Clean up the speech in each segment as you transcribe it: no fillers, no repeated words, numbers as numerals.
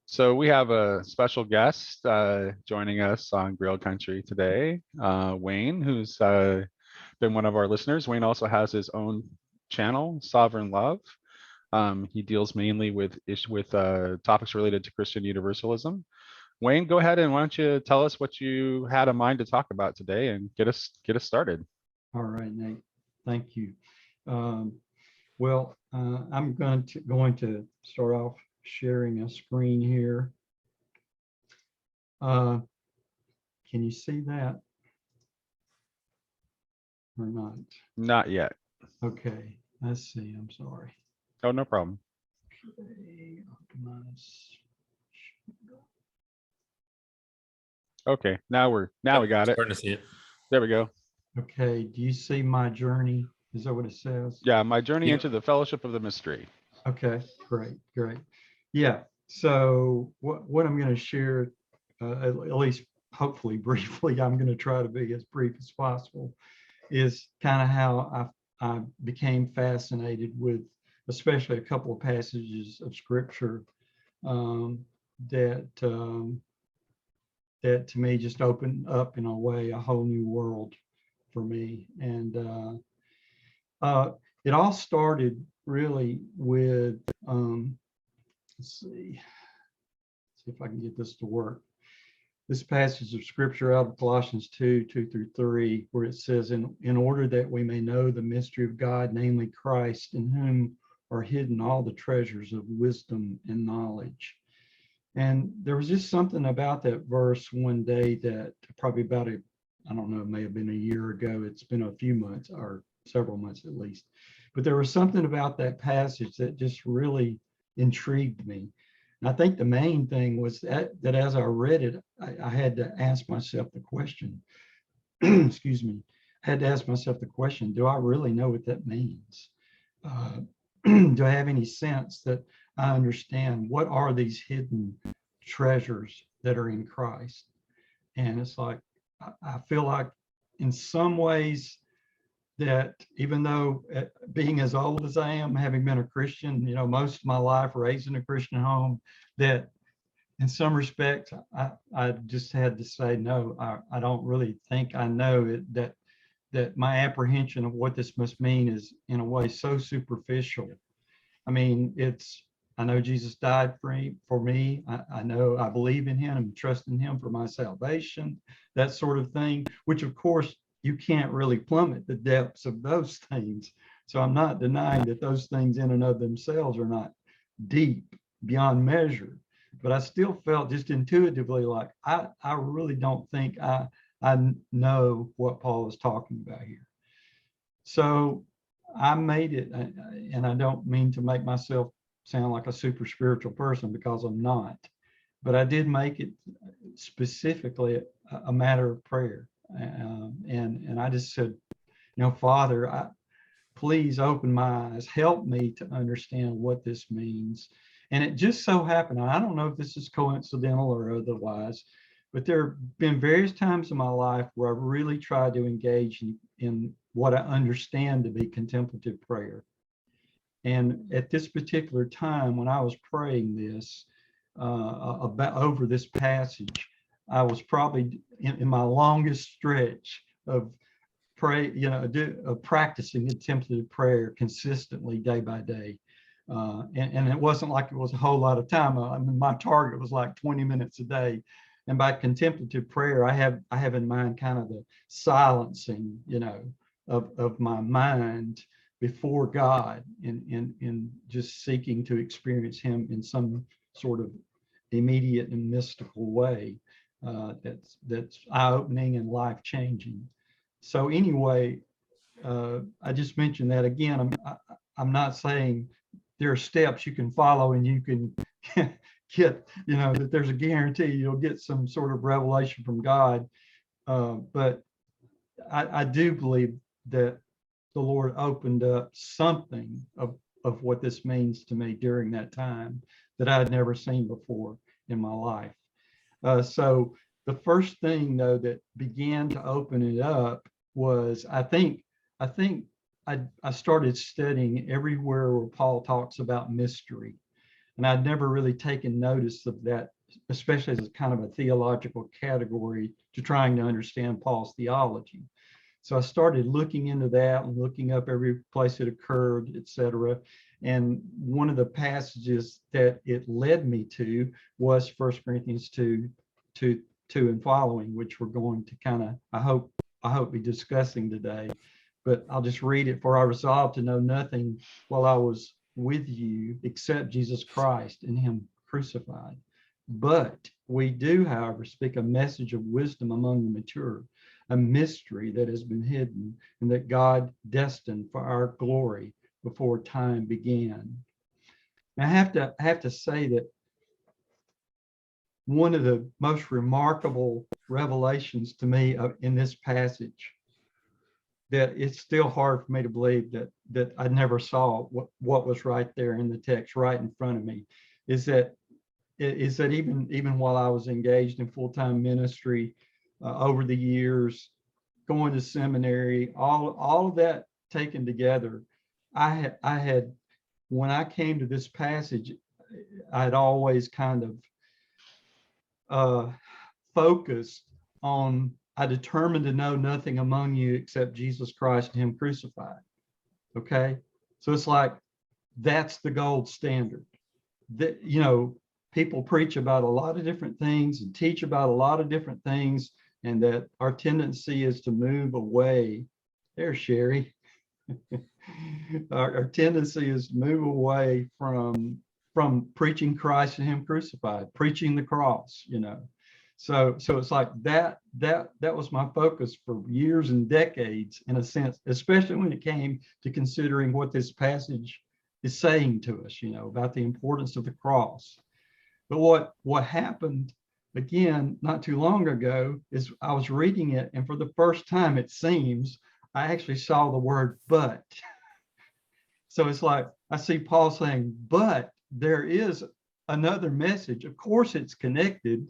So we have a special guest joining us on Grill Country today, Wayne, who's been one of our listeners. Wayne also has his own channel, Sovereign Love. He deals mainly with topics related to Christian universalism. Wayne, go ahead and why don't you tell us what you had in mind to talk about today and get us started. All right, Nate. Thank you. I'm going to start off sharing a screen here. Can you see that or not? Not yet. Okay, let's see. I'm sorry. Oh, no problem. Okay, optimize. Okay, now we got it. Starting to see it. There we go. Okay, do you see my journey? Is that what it says? Yeah, my journey Yep. into the fellowship of the mystery. Okay, great. Yeah, so what I'm going to share, at least hopefully briefly, I'm going to try to be as brief as possible, is kind of how I became fascinated with, especially a couple of passages of scripture that to me just opened up in a way a whole new world for me. And it all started really with, let's see if I can get this to work. This passage of scripture out of Colossians 2:2-3, where it says, in order that we may know the mystery of God, namely Christ, in whom are hidden all the treasures of wisdom and knowledge. And there was just something about that verse one day that probably about I don't know, it may have been a year ago. It's been a few months or several months at least. But there was something about that passage that just really intrigued me. And I think the main thing was that as I read it, I had to ask myself the question, excuse me, I had to ask myself the question, do I really know what that means? Do I have any sense that I understand what are these hidden treasures that are in Christ? And it's like, I feel like in some ways that even though being as old as I am, having been a Christian, most of my life raised in a Christian home, that in some respects, I just had to say, no, I don't really think I know it, that my apprehension of what this must mean is in a way so superficial. I mean, I know Jesus died for me. I know I believe in him and trust in him for my salvation, that sort of thing, which of course you can't really plummet the depths of those things. So I'm not denying that those things in and of themselves are not deep beyond measure, but I still felt just intuitively like I really don't think I know what Paul is talking about here. So I made it, and I don't mean to make myself sound like a super spiritual person because I'm not, but I did make it specifically a matter of prayer. And I just said, Father, please open my eyes, help me to understand what this means. And it just so happened, and I don't know if this is coincidental or otherwise, but there have been various times in my life where I've really tried to engage in what I understand to be contemplative prayer. And at this particular time, when I was praying this about over this passage, I was probably in my longest stretch of practicing contemplative prayer consistently day by day. And it wasn't like it was a whole lot of time. I mean, my target was like 20 minutes a day. And by contemplative prayer, I have in mind kind of the silencing, of my mind before God in just seeking to experience him in some sort of immediate and mystical way that's eye-opening and life-changing. So anyway, I just mentioned that again. I'm not saying there are steps you can follow and you can get, that there's a guarantee you'll get some sort of revelation from God. But I do believe that the Lord opened up something of what this means to me during that time that I had never seen before in my life. So the first thing though that began to open it up was I think I started studying everywhere where Paul talks about mystery. And I'd never really taken notice of that, especially as kind of a theological category to trying to understand Paul's theology. So I started looking into that and looking up every place it occurred, etc. And one of the passages that it led me to was 1 Corinthians 2 and following, which we're going to kind of, I hope be discussing today. But I'll just read it. For I resolved to know nothing while I was with you except Jesus Christ and him crucified. But we do, however, speak a message of wisdom among the mature, a mystery that has been hidden and that God destined for our glory before time began. Now, I have to say that one of the most remarkable revelations to me in this passage, that it's still hard for me to believe that I never saw what was right there in the text right in front of me, is that even while I was engaged in full-time ministry over the years, going to seminary, all of that taken together, I had when I came to this passage, I'd always kind of focused on, I determined to know nothing among you except Jesus Christ and him crucified. Okay, so it's like that's the gold standard. That, you know, people preach about a lot of different things and teach about a lot of different things, and that our tendency is to move away. There's Sherry. Our tendency is to move away from preaching Christ and him crucified, preaching the cross, you know. So it's like that was my focus for years and decades, in a sense, especially when it came to considering what this passage is saying to us, you know, about the importance of the cross. But what happened again not too long ago is I was reading it, and for the first time, it seems, I actually saw the word but. So it's like I see Paul saying, but there is another message. Of course, it's connected.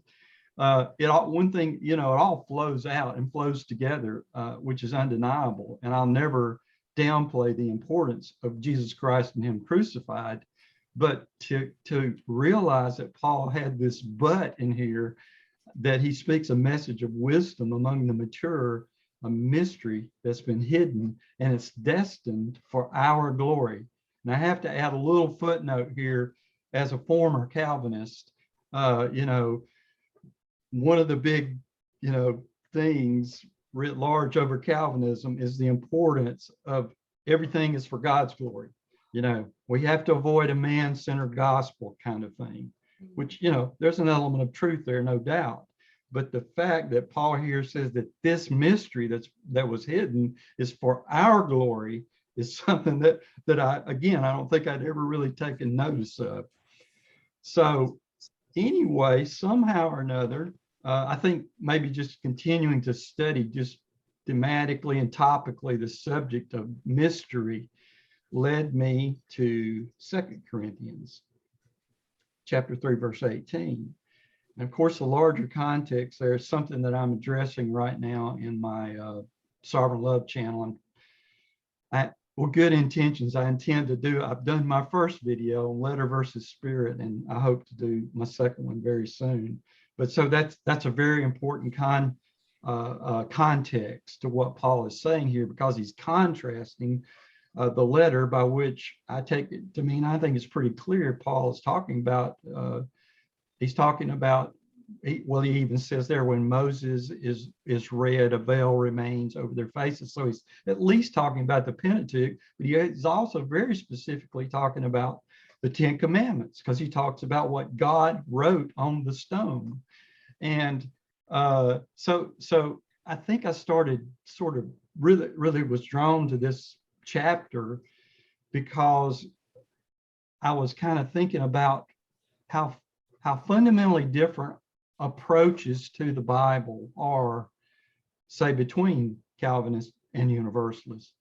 One thing, you know, it all flows out and flows together, which is undeniable. And I'll never downplay the importance of Jesus Christ and him crucified. But to realize that Paul had this but in here, that he speaks a message of wisdom among the mature, a mystery that's been hidden, and it's destined for our glory. And I have to add a little footnote here. As a former Calvinist, you know, one of the big, you know, things writ large over Calvinism is the importance of everything is for God's glory. You know, we have to avoid a man-centered gospel kind of thing, which, you know, there's an element of truth there, no doubt. But the fact that Paul here says that this mystery that was hidden is for our glory is something that I don't think I'd ever really taken notice of. So anyway, somehow or another, I think maybe just continuing to study just thematically and topically the subject of mystery led me to 2 Corinthians chapter 3, verse 18. And of course, the larger context there is something that I'm addressing right now in my Sovereign Love channel. And with good intentions, I've done my first video on letter versus spirit, and I hope to do my second one very soon. But so that's a very important context to what Paul is saying here, because he's contrasting the letter, by which I take it to mean, I think it's pretty clear Paul is talking about, he even says there, when Moses is read, a veil remains over their faces. So he's at least talking about the Pentateuch, but he's also very specifically talking about the Ten Commandments, because he talks about what God wrote on the stone. And so I think I started sort of really was drawn to this chapter because I was kind of thinking about how fundamentally different approaches to the Bible are, say, between Calvinists and Universalists.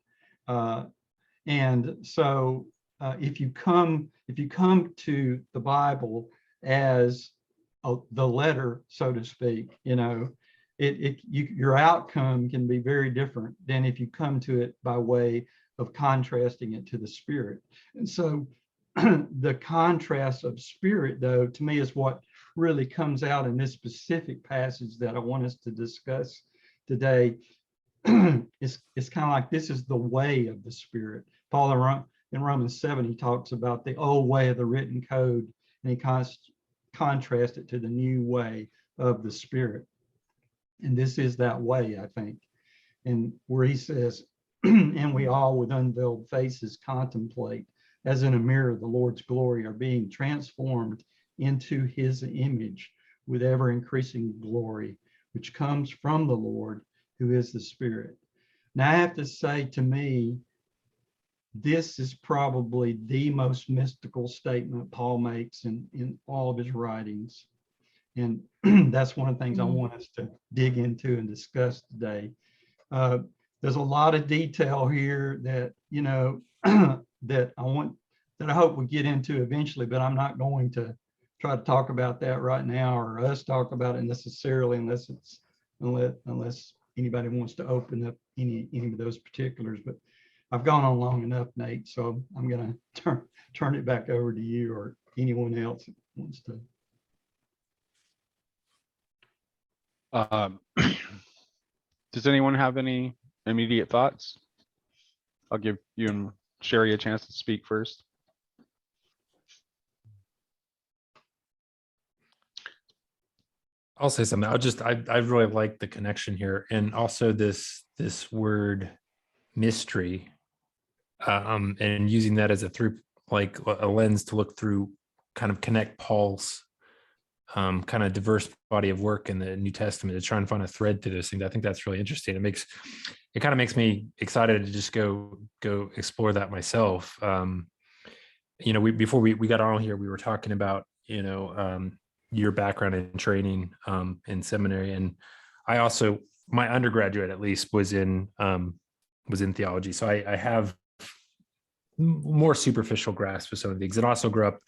And so if you come to the Bible as the letter, so to speak, you know, your outcome can be very different than if you come to it by way of contrasting it to the Spirit. And so the contrast of spirit, though, to me is what really comes out in this specific passage that I want us to discuss today. It's kind of like this is the way of the Spirit. Paul in Romans 7, he talks about the old way of the written code, and he contrasts it to the new way of the Spirit. And this is that way, I think. And where he says, and we all with unveiled faces contemplate, as in a mirror, the Lord's glory, are being transformed into his image with ever increasing glory, which comes from the Lord, who is the Spirit. Now, I have to say, to me, this is probably the most mystical statement Paul makes in all of his writings. And that's one of the things I want us to dig into and discuss today. There's a lot of detail here that, you know, that I hope we get into eventually, but I'm not going to try to talk about that right now, or us talk about it necessarily, unless anybody wants to open up any of those particulars. But I've gone on long enough, Nate, so I'm going to turn it back over to you or anyone else that wants to. Does anyone have any immediate thoughts? I'll give you and Sherry a chance to speak first. I'll say something. I really like the connection here, and also this word mystery, and using that as a lens to look through, kind of connect Paul's kind of diverse body of work in the New Testament to try and find a thread through those things. I think that's really interesting. It kind of makes me excited to just go explore that myself. You know, before we got on here, we were talking about, you know, your background and training in seminary, and I also, my undergraduate at least was in theology, so I have more superficial grasp of some of things, and also grew up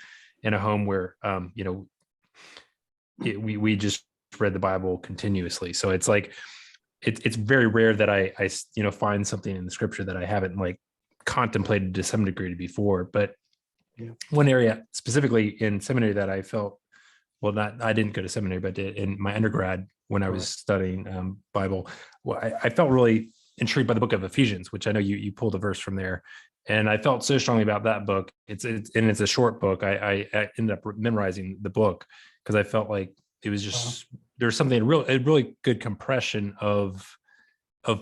in a home where you know, we just read the Bible continuously. So it's like it's very rare that I you know, find something in the scripture that I haven't like contemplated to some degree before. But yeah, one area specifically in seminary that I felt, well, I didn't go to seminary, but in my undergrad when I was studying Bible, well, I felt really intrigued by the book of Ephesians, which I know you pulled a verse from there. And I felt so strongly about that book. It's a short book. I ended up memorizing the book because I felt like it was just, there's something a really good compression of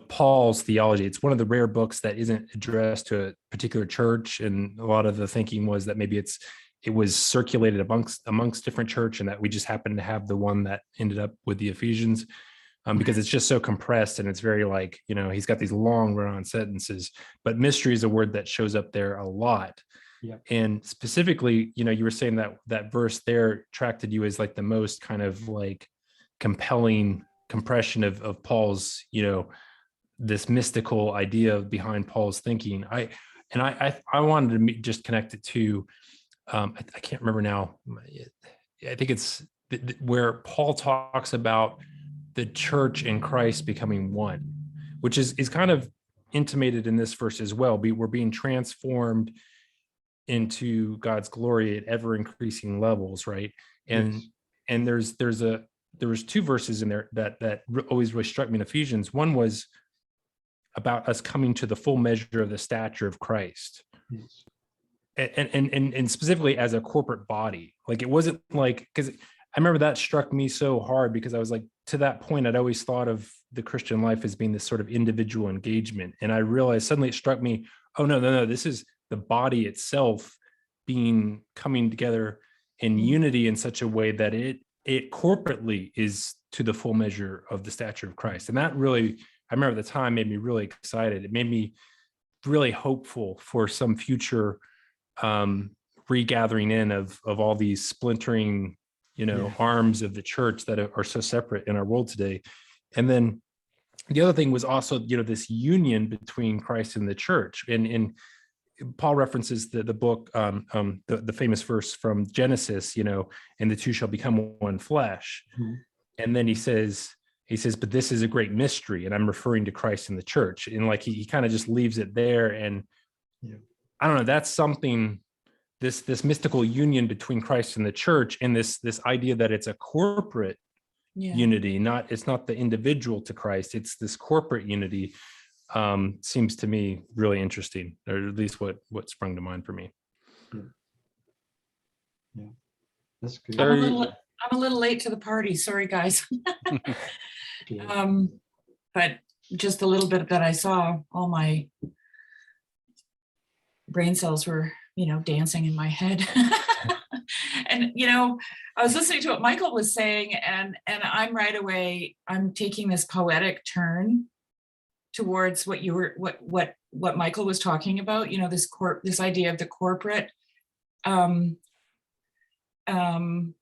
Paul's theology. It's one of the rare books that isn't addressed to a particular church. And a lot of the thinking was that maybe it was circulated amongst different church, and that we just happened to have the one that ended up with the Ephesians, because it's just so compressed, and it's very like, you know, he's got these long run-on sentences, but mystery is a word that shows up there a lot. Yeah. And specifically, you know, you were saying that verse there attracted you as like the most kind of like compelling compression of Paul's, you know, this mystical idea behind Paul's thinking. I wanted to just connect it to, I can't remember now. I think it's where Paul talks about the church and Christ becoming one, which is kind of intimated in this verse as well. We're being transformed into God's glory at ever increasing levels, right? And yes. And there was two verses in there that always really struck me in Ephesians. One was about us coming to the full measure of the stature of Christ. Yes. And specifically as a corporate body. Like, it wasn't like, because I remember that struck me so hard, because I was like, to that point, I'd always thought of the Christian life as being this sort of individual engagement. And I realized suddenly, it struck me, oh, no, this is the body itself coming together in unity in such a way that it corporately is to the full measure of the stature of Christ. And that really, I remember at the time, made me really excited. It made me really hopeful for some future regathering in of all these splintering, you know, arms of the church that are so separate in our world today. And then the other thing was also, you know, this union between Christ and the church. And Paul references the book, the famous verse from Genesis, you know, and the two shall become one flesh. Mm-hmm. And then he says, but this is a great mystery. And I'm referring to Christ and the church. And like, he kind of just leaves it there. And I don't know, that's something this mystical union between Christ and the church, and this idea that it's a corporate unity, it's not the individual to Christ, it's this corporate unity, seems to me really interesting, or at least what sprung to mind for me. Yeah, that's good. I'm a little late to the party. Sorry, guys. But just a little bit that I saw, all my brain cells were, dancing in my head. And, I was listening to what Michael was saying, and I'm right away, I'm taking this poetic turn towards what Michael was talking about, this idea of the corporate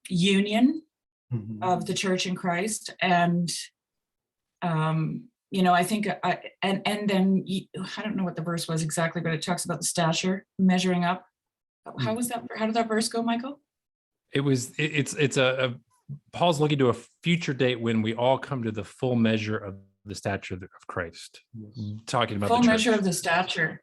union of the church in Christ. And I think and then I don't know what the verse was exactly, but it talks about the stature measuring up. How did that verse go, Michael? It's Paul's looking to a future date when we all come to the full measure of the stature of Christ. Talking about full the measure of the stature.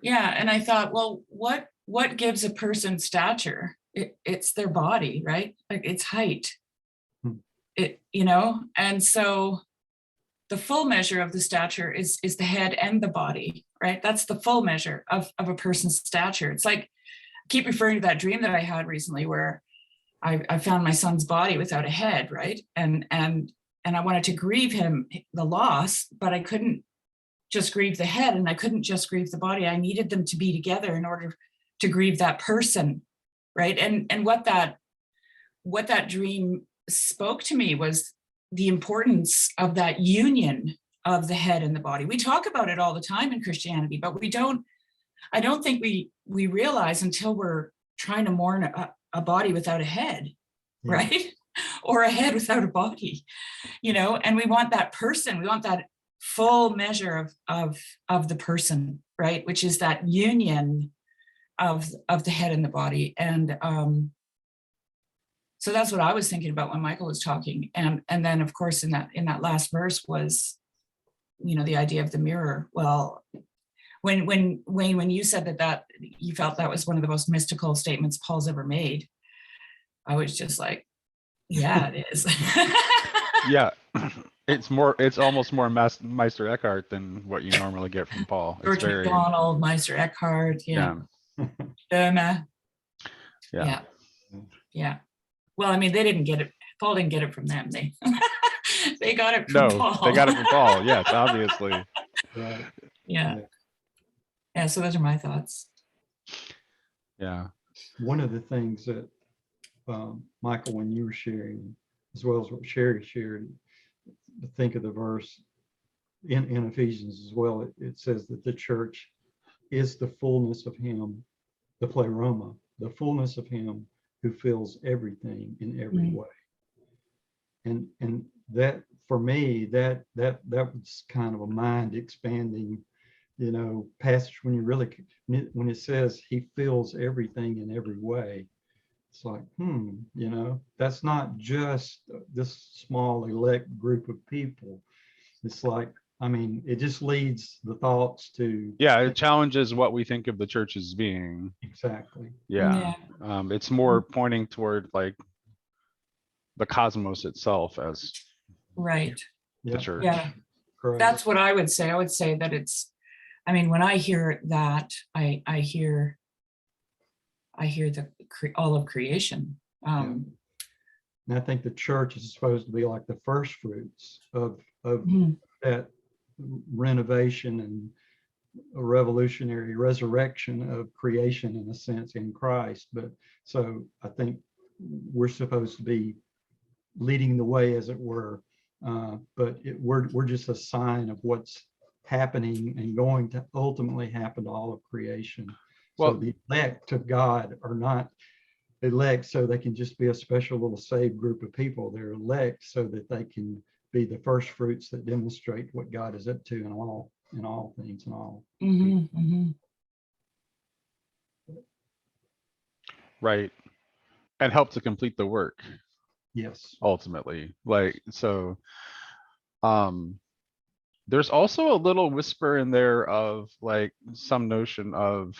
Yeah, and I thought, well, what gives a person stature? It's their body, right? Like it's height. And so the full measure of the stature is the head and the body, right? That's the full measure of a person's stature. It's like, I keep referring to that dream that I had recently where I found my son's body without a head, right? And I wanted to grieve the loss, but I couldn't just grieve the head, and I couldn't just grieve the body. I needed them to be together in order to grieve that person, right? And what that dream spoke to me was the importance of that union of the head and the body. We talk about it all the time in Christianity, but I don't think we realize until we're trying to mourn a body without a head, right? Or a head without a body, and we want that person, we want that full measure of the person, right? Which is that union of the head and the body. And so that's what I was thinking about when Michael was talking. And then of course in that last verse was, the idea of the mirror. Well, when you said that you felt that was one of the most mystical statements Paul's ever made, I was just like, yeah, it is. Yeah, it's almost more Meister Eckhart than what you normally get from Paul. George MacDonald, Meister Eckhart, Derma. Yeah. Well, I mean, they didn't get it. Paul didn't get it from them. They got it from Paul. They got it from Paul. Yes, obviously. Right. Yeah. So those are my thoughts. Yeah. One of the things that Michael, when you were sharing, as well as what Sherry shared, think of the verse in Ephesians as well. It says that the church is the fullness of him, the pleroma, the fullness of him who fills everything in every way. And that, for me, that was kind of a mind expanding, passage when it says he fills everything in every way. It's like, that's not just this small elect group of people. It's like, it just leads the thoughts to. Yeah, it challenges what we think of the church as being. Exactly. Yeah. It's more pointing toward like the cosmos itself as right. The church. Yeah. Correct. That's what I would say. I would say that it's, when I hear that, I hear all of creation. And I think the church is supposed to be like the first fruits of that renovation and a revolutionary resurrection of creation, in a sense, in Christ. But so I think we're supposed to be leading the way, as it were. But we're just a sign of what's happening and going to ultimately happen to all of creation. Well, so the elect of God are not elect so they can just be a special little saved group of people. They're elect so that they can be the first fruits that demonstrate what God is up to in all things and all. Right. And help to complete the work. Yes. Ultimately. There's also a little whisper in there of like some notion of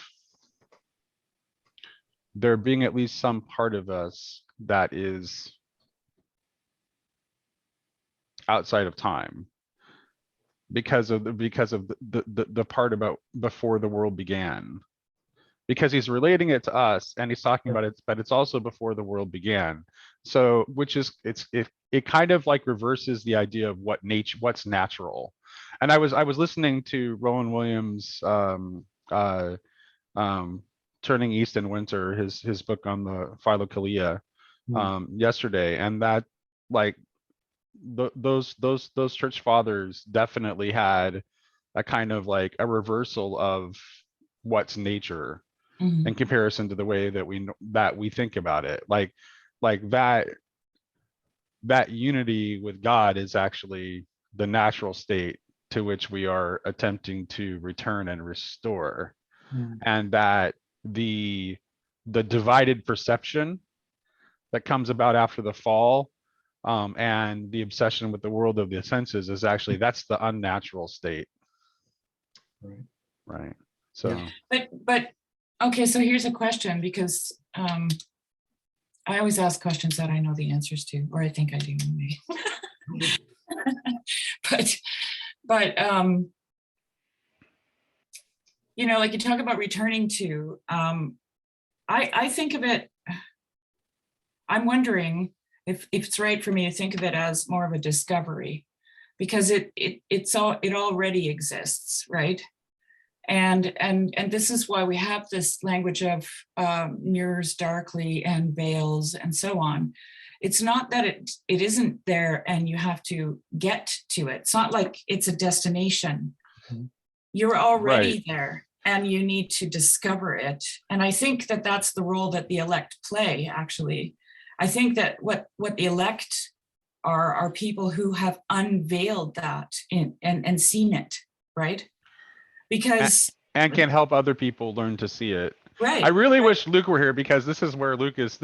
there being at least some part of us that is outside of time because of the part about before the world began, because he's relating it to us and he's talking about it, but it's also before the world began. So which is it kind of like reverses the idea of what's natural. And I was listening to Rowan Williams Turning East in Winter, his book on the Philokalia yesterday, and that like those church fathers definitely had a kind of like a reversal of what's nature in comparison to the way that we think about it. Like that unity with God is actually the natural state to which we are attempting to return and restore. And that the divided perception that comes about after the fall, and the obsession with the world of the senses is actually, that's the unnatural state. Right. So but okay, so here's a question, because I always ask questions that I know the answers to, or I think I do anyway. but you know, like you talk about returning to, I think of it, I'm wondering if it's right for me to think of it as more of a discovery, because it already exists, right? And this is why we have this language of mirrors darkly and veils and so on. It's not that it isn't there and you have to get to it. It's not like it's a destination. You're already there and you need to discover it. And I think that that's the role that the elect play, actually. I think that what the elect are people who have unveiled that and seen it, right? Because and can help other people learn to see it. Right. I really wish Luke were here, because this is where Luke is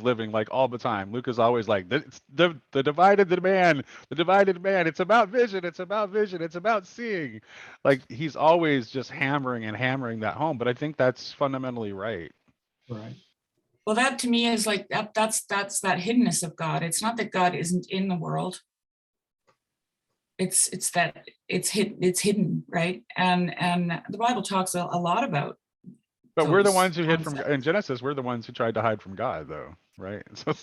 living, like, all the time. Luke is always like, the divided man, it's about vision, it's about seeing. Like, he's always just hammering that home. But I think that's fundamentally right. Well, that to me is like that's that hiddenness of God. It's not that God isn't in the world. It's that it's hidden, right? And the Bible talks a lot about. But we're the ones who hid from, in Genesis, we're the ones who tried to hide from God, though, right? So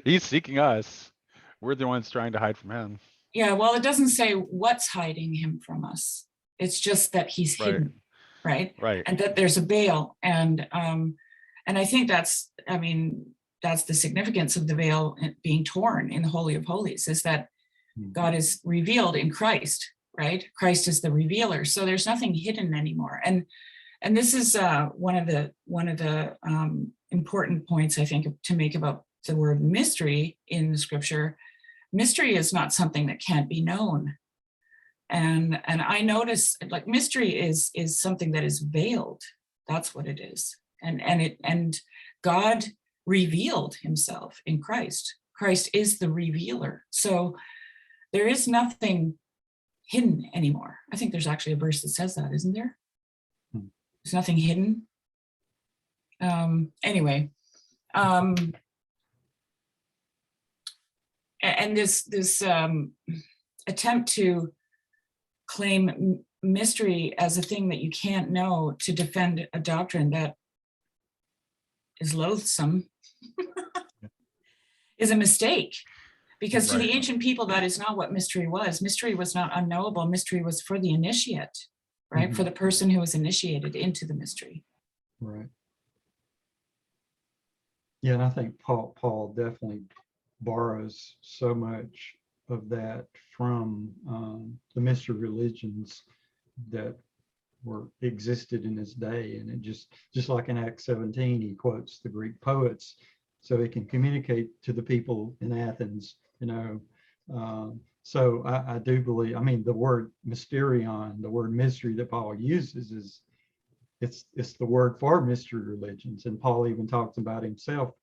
he's seeking us. We're the ones trying to hide from him. Yeah, well, it doesn't say what's hiding him from us. It's just that he's hidden, right? Right. And that there's a veil. And I think that's the significance of the veil being torn in the Holy of Holies, is that God is revealed in Christ, right? Christ is the revealer. So there's nothing hidden anymore. And this is one of the important points, I think, to make about the word mystery in the scripture. Mystery is not something that can't be known. And I notice, like, mystery is something that is veiled. That's what it is. And God revealed himself in Christ. Christ is the revealer. So there is nothing hidden anymore. I think there's actually a verse that says that, isn't there? There's nothing hidden. Anyway, and this attempt to claim mystery as a thing that you can't know to defend a doctrine that is loathsome is a mistake. Because to the ancient people, that is not what mystery was. Mystery was not unknowable. Mystery was for the initiate, right? For the person who was initiated into the mystery. Right. Yeah, and I think Paul definitely borrows so much of that from the mystery religions that existed in his day. And it just like in Acts 17, he quotes the Greek poets so he can communicate to the people in Athens, so I do believe, the word mysterion, the word mystery that Paul uses it's the word for mystery religions. And Paul even talks about himself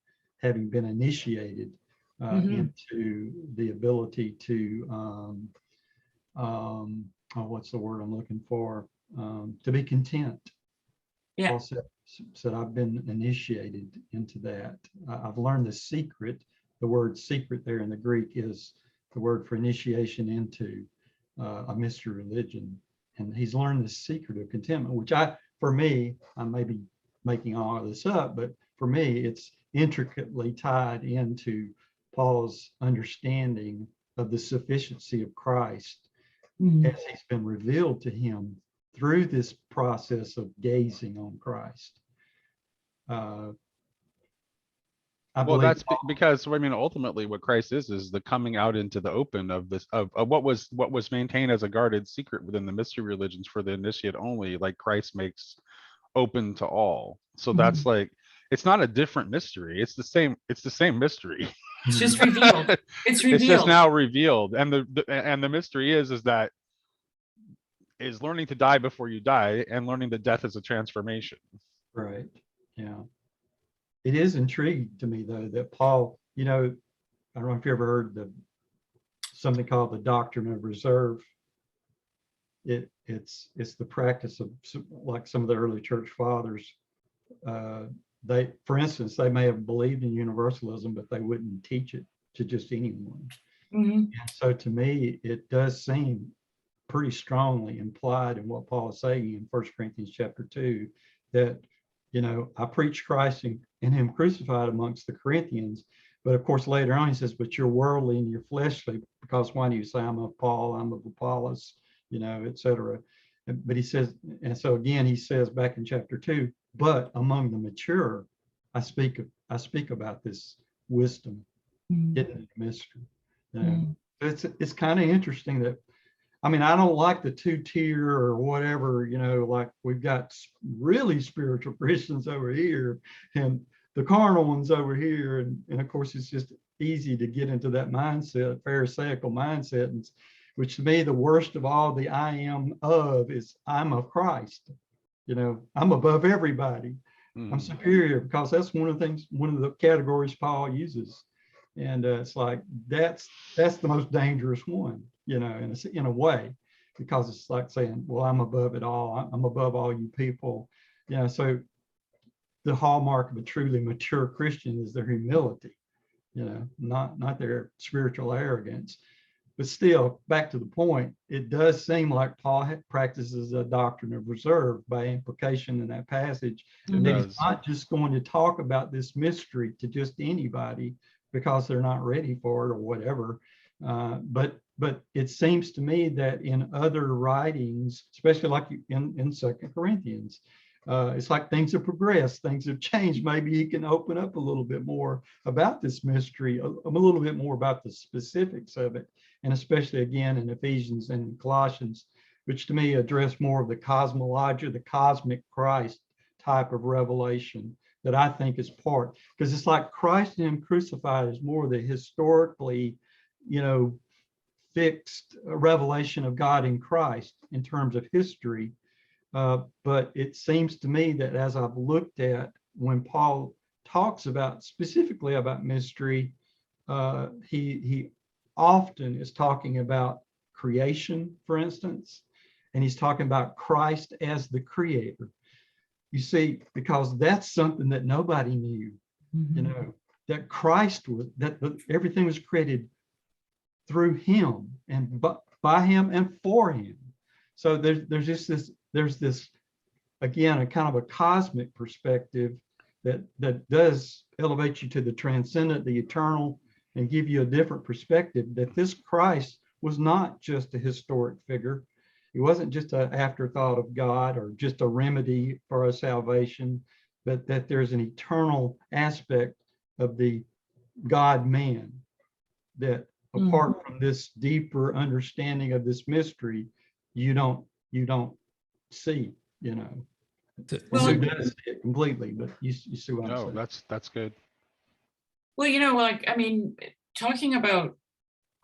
having been initiated into the ability to, what's the word I'm looking for? To be content Yeah. Paul said, I've been initiated into that. I've learned the secret. The word secret there in the Greek is the word for initiation into a mystery religion. And he's learned the secret of contentment, which for me, I may be making all of this up, but for me, it's intricately tied into Paul's understanding of the sufficiency of Christ as he's been revealed to him through this process of gazing on Christ. Well, that's because I mean, ultimately, what Christ is the coming out into the open of this of what was maintained as a guarded secret within the mystery religions for the initiate only. Like Christ makes open to all. So that's like, it's not a different mystery. It's the same. It's the same mystery. It's just revealed. It's revealed. It's just now revealed, and the mystery is that is learning to die before you die, and learning that death is a transformation. Right. Yeah. It is intriguing to me, though, that Paul, I don't know if you ever heard something called the doctrine of reserve. It's the practice of, like some of the early church fathers. For instance, they may have believed in universalism, but they wouldn't teach it to just anyone. And so to me, it does seem pretty strongly implied in what Paul is saying in 1 Corinthians chapter 2, that I preach Christ and him crucified amongst the Corinthians. But of course, later on, he says, but you're worldly and you're fleshly, because why do you say I'm of Paul, I'm of Apollos, etc. But he says, and so again, he says back in chapter 2, but among the mature, I speak about this wisdom, hidden mystery. It's kind of interesting that, I mean, I don't like the two-tier or whatever, like we've got really spiritual Christians over here and the carnal ones over here. And of course, it's just easy to get into that mindset, Pharisaical mindset, which to me, the worst of all the I am of is I'm of Christ. I'm above everybody. I'm superior, because that's one of the categories Paul uses. And it's like, that's the most dangerous one, in a way, because it's like saying, well, I'm above it all. I'm above all you people. So the hallmark of a truly mature Christian is their humility, not their spiritual arrogance. But still, back to the point, it does seem like Paul practices a doctrine of reserve by implication in that passage. And that he's not just going to talk about this mystery to just anybody because they're not ready for it or whatever. But it seems to me that in other writings, especially like in 2 Corinthians, it's like things have progressed, things have changed. Maybe he can open up a little bit more about this mystery, a little bit more about the specifics of it. And especially again in Ephesians and Colossians, which to me address more of the cosmology, the cosmic Christ type of revelation that I think is part, because it's like Christ and him crucified is more the historically, fixed revelation of God in Christ in terms of history. But it seems to me that as I've looked at when Paul talks about specifically about mystery, he often is talking about creation, for instance, and he's talking about Christ as the creator. You see, because that's something that nobody knew, that Christ was, that everything was created through him and by him and for him. So there's just this, again, a kind of a cosmic perspective that does elevate you to the transcendent, the eternal, and give you a different perspective, that this Christ was not just a historic figure. He wasn't just an afterthought of God or just a remedy for our salvation, but that there's an eternal aspect of the God-man that apart from this deeper understanding of this mystery, you don't see, Well, who does see it completely, but you see what I'm saying. No, that's good. Well, talking about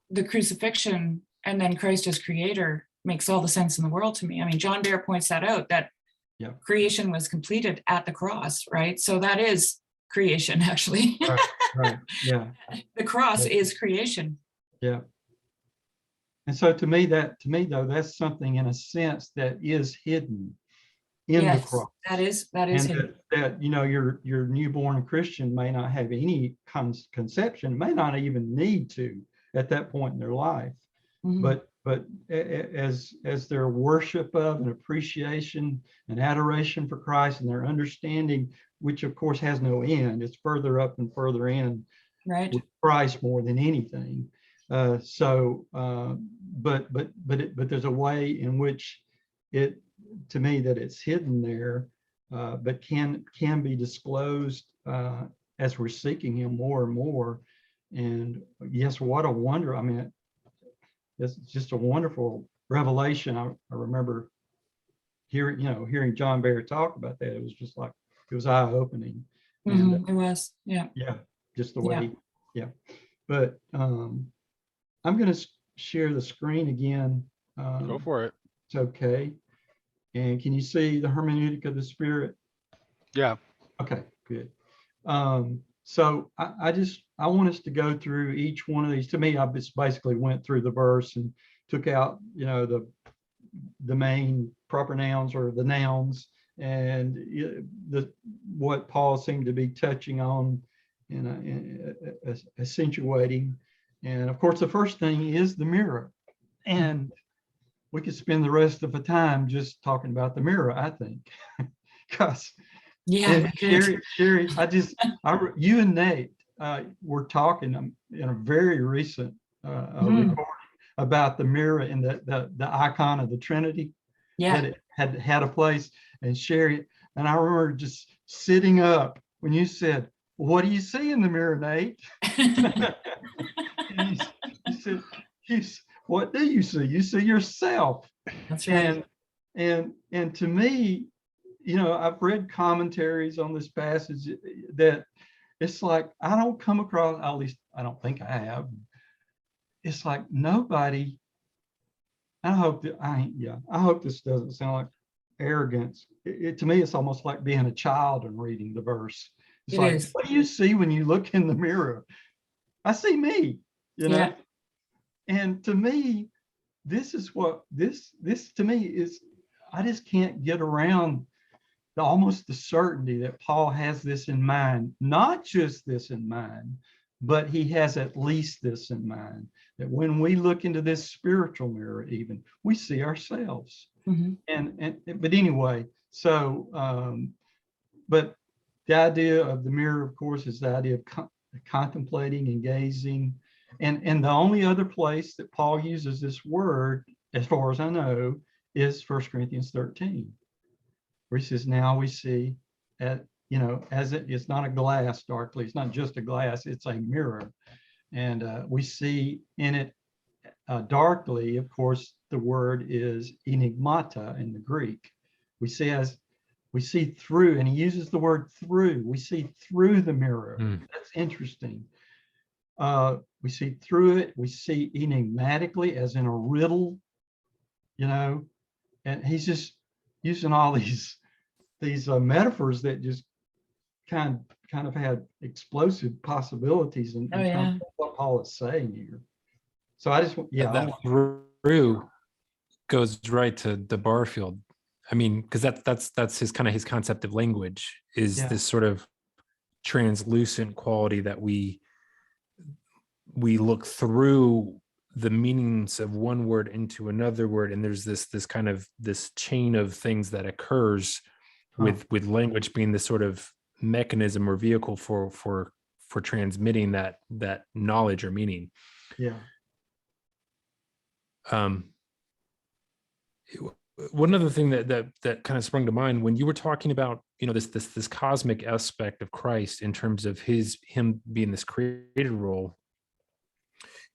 the crucifixion and then Christ as creator makes all the sense in the world to me. John Bear points that out, that creation was completed at the cross, right? So that is creation, actually. Right. Yeah. The cross is creation. Yeah. And so to me, though, that's something in a sense that is hidden. in the Yes, cross. that is And him. that your newborn Christian may not have any conception, may not even need to at that point in their life. Mhm. But as their worship of and appreciation and adoration for Christ and their understanding, which of course has no end, it's further up and further in Right. with Christ more than anything. But there's a way in which it, to me, that it's hidden there, but can be disclosed as we're seeking Him more and more. And yes, what a wonder! I mean, it's just a wonderful revelation. I remember hearing John Barrett talk about that. It was just like, it was eye-opening. And It was. Yeah. yeah, just the Yeah. way, yeah. But I'm going to share the screen again. Go for it. It's okay. And can you see the hermeneutic of the Spirit? Yeah. Okay, good. So I want us to go through each one of these. To me, I just basically went through the verse and took out, the main proper nouns or the nouns, and what Paul seemed to be touching on and accentuating. And of course, the first thing is the mirror. And we could spend the rest of the time just talking about the mirror, I think, because Yeah. Sherry, you and Nate were talking in a very recent recording about the mirror and the icon of the Trinity, Yeah. that it had a place. And Sherry, and I remember just sitting up when you said, "What do you see in the mirror, Nate?" And you said, "What do you see? You see yourself." That's right. And to me, I've read commentaries on this passage that it's like, I don't come across, at least I don't think I have. It's like nobody, I hope this doesn't sound like arrogance. To me, it's almost like being a child and reading the verse. It's It like, is. what do you see when you look in the mirror? I see me, Yeah. And to me, this is what this to me is, I just can't get around almost the certainty that Paul has this in mind, not just this in mind, but he has at least this in mind, that when we look into this spiritual mirror, even, we see ourselves. But anyway, so but the idea of the mirror, of course, is the idea of contemplating and gazing. And the only other place that Paul uses this word, as far as I know, is 1 Corinthians 13, where he says, now we see as it's not a glass darkly, it's not just a glass, it's a mirror. And we see in it darkly, of course, the word is enigmata in the Greek. We see through, and he uses the word through. We see through the mirror. That's interesting. We see through it. We see enigmatically, as in a riddle, and he's just using all these metaphors that just kind of had explosive possibilities in terms of what Paul is saying here. So I just, that through goes right to the Barfield. I mean, because that's his kind of his concept of language is this sort of translucent quality that we look through the meanings of one word into another word, and there's this kind of this chain of things that occurs with language being this sort of mechanism or vehicle for transmitting that knowledge or meaning. One other thing that kind of sprung to mind when you were talking about, this cosmic aspect of Christ in terms of him being this created role,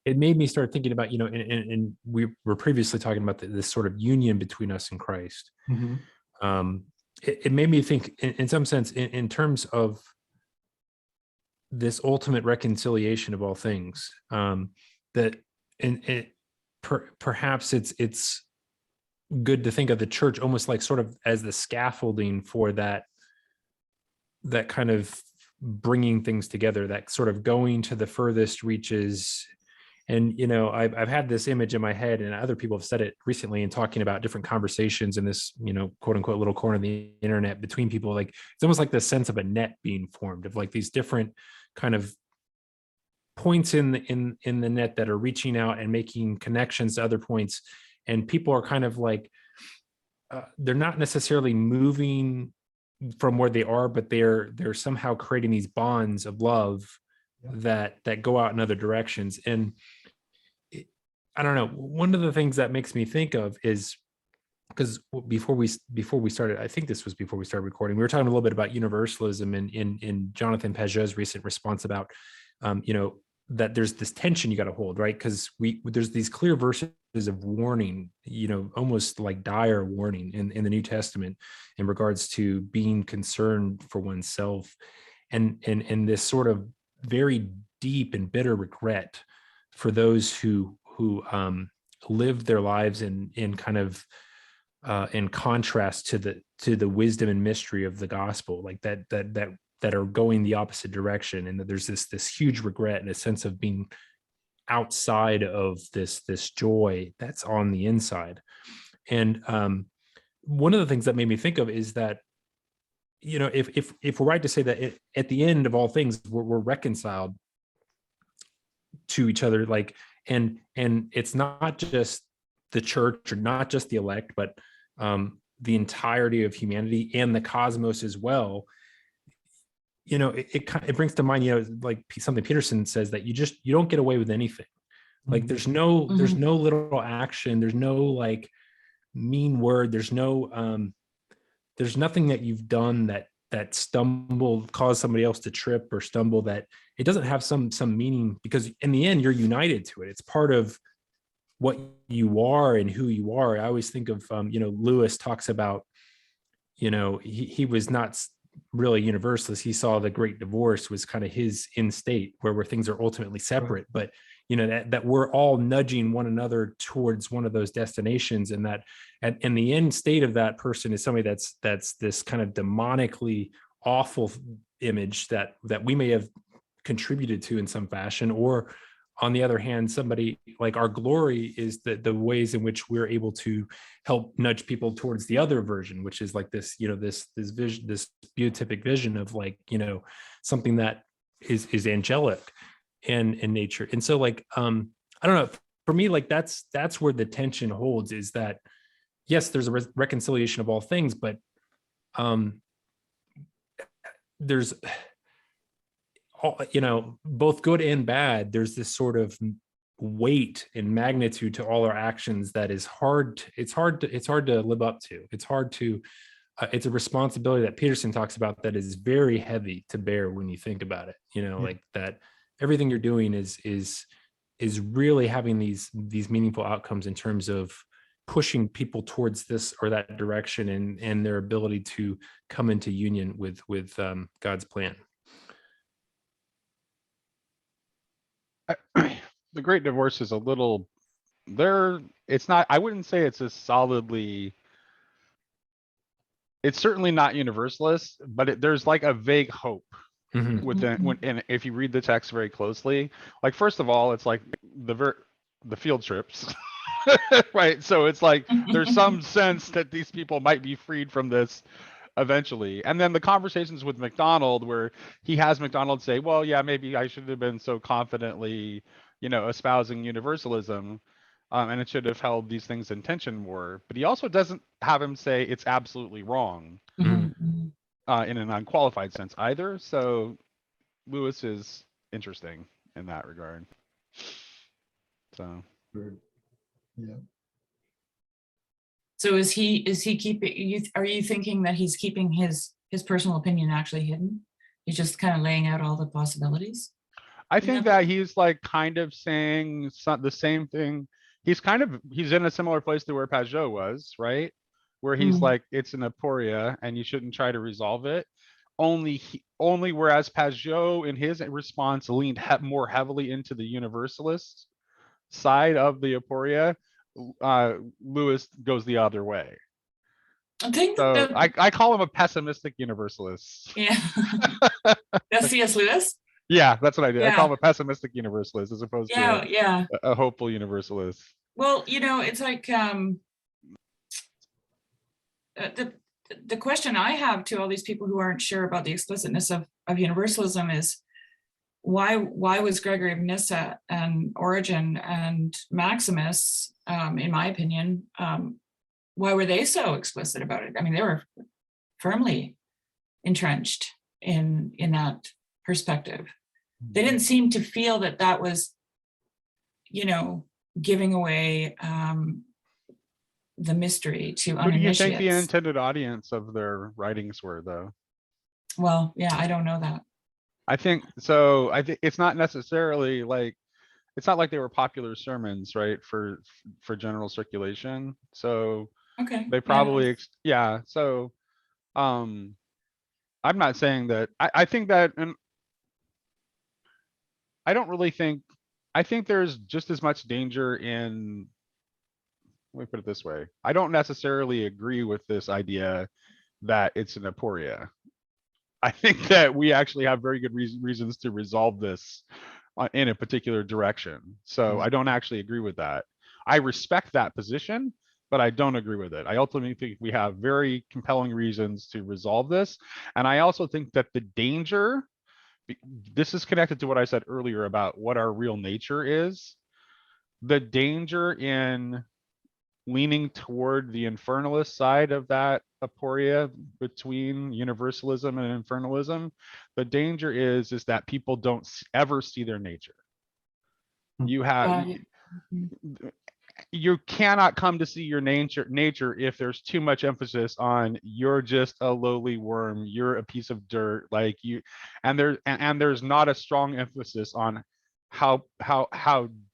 it made me start thinking about, and we were previously talking about this sort of union between us and Christ. It made me think in some sense in terms of this ultimate reconciliation of all things, that perhaps it's good to think of the church almost like sort of as the scaffolding for that kind of bringing things together, that sort of going to the furthest reaches And, you know, I've had this image in my head, and other people have said it recently in talking about different conversations in this, you know, quote unquote, little corner of the internet between people. Like, it's almost like the sense of a net being formed of like these different kind of points in the net that are reaching out and making connections to other points. And people are kind of like, they're not necessarily moving from where they are, but they're somehow creating these bonds of love that go out in other directions. And I don't know, one of the things that makes me think of is, because before we started, I think this was before we started recording, we were talking a little bit about universalism and in Jonathan Pageau's recent response about, you know, that there's this tension you got to hold, right? Because there's these clear verses of warning, you know, almost like dire warning in the New Testament in regards to being concerned for oneself, and this sort of very deep and bitter regret for those who live their lives in kind of in contrast to the wisdom and mystery of the gospel, like that are going the opposite direction, and that there's this huge regret and a sense of being outside of this joy that's on the inside. And one of the things that made me think of is that, you know, if we're right to say that at the end of all things we're reconciled to each other, like, and it's not just the church or not just the elect, but the entirety of humanity and the cosmos as well. You know, it brings to mind, you know, like something Peterson says, that you don't get away with anything. Like there's no little action, there's no like mean word, there's nothing that you've done that caused somebody else to trip or stumble, that it doesn't have some meaning, because in the end you're united to it. It's part of what you are and who you are. I always think of you know, Lewis talks about, you know, he was not really universalist. He saw the Great Divorce was kind of his end state, where things are ultimately separate, right. But you know, that we're all nudging one another towards one of those destinations, and that and the end state of that person is somebody that's this kind of demonically awful image that we may have contributed to in some fashion, or on the other hand, somebody like our glory is the ways in which we're able to help nudge people towards the other version, which is like this, you know, this vision, this beatific vision of like, you know, something that is angelic and in nature. And so like, I don't know, for me, like that's where the tension holds, is that yes, there's a reconciliation of all things, but there's, you know, both good and bad. There's this sort of weight and magnitude to all our actions that is hard. It's hard to live up to. It's hard to, it's a responsibility that Peterson talks about that is very heavy to bear when you think about it, you know, like that everything you're doing is really having these meaningful outcomes in terms of pushing people towards this or that direction, and their ability to come into union with God's plan. The Great Divorce is a little there. It's not, I wouldn't say it's as solidly, it's certainly not universalist, but there's like a vague hope within and if you read the text very closely. Like, first of all, it's like the field trips, right? So it's like there's some sense that these people might be freed from this eventually. And then the conversations with McDonald, where he has McDonald say, well, yeah, maybe I should have been so confidently, you know, espousing universalism, and it should have held these things in tension more. But he also doesn't have him say it's absolutely wrong in an unqualified sense either. So Lewis is interesting in that regard. So yeah. So is he keeping you? Are you thinking that he's keeping his personal opinion actually hidden? He's just kind of laying out all the possibilities. I think that he's like kind of saying the same thing. He's in a similar place to where Pageau was, right? Where he's like, it's an aporia and you shouldn't try to resolve it. Only whereas Pageau in his response leaned more heavily into the universalist side of the aporia, Lewis goes the other way. I think so. I call him a pessimistic universalist. Yeah. That's C.S. Lewis. Yeah, that's what I do. I call Yeah. him a pessimistic universalist as opposed to Yeah, yeah. a hopeful universalist. Well, it's like the question I have to all these people who aren't sure about the explicitness of universalism is why was Gregory of Nyssa and Origen and Maximus, in my opinion, why were they so explicit about it? I mean, they were firmly entrenched in that perspective. They didn't seem to feel that was, giving away the mystery to Who do you think the uninitiates. intended audience of their writings were, though? Well, yeah, I don't know that. I think so. I think it's not necessarily like, it's not like they were popular sermons, right, for general circulation. So Okay. they probably, yeah. So I'm not saying that. I think that, and I don't really think. I think there's just as much danger in. Let me put it this way. I don't necessarily agree with this idea that it's an aporia. I think that we actually have very good reasons to resolve this in a particular direction. So I don't actually agree with that. I respect that position, but I don't agree with it. I ultimately think we have very compelling reasons to resolve this. And I also think that the danger, this is connected to what I said earlier about what our real nature is. The danger in leaning toward the infernalist side of that aporia between universalism and infernalism, the danger is that people don't ever see their nature. You have you cannot come to see your nature if there's too much emphasis on you're just a lowly worm, you're a piece of dirt, like you, and there's not a strong emphasis on how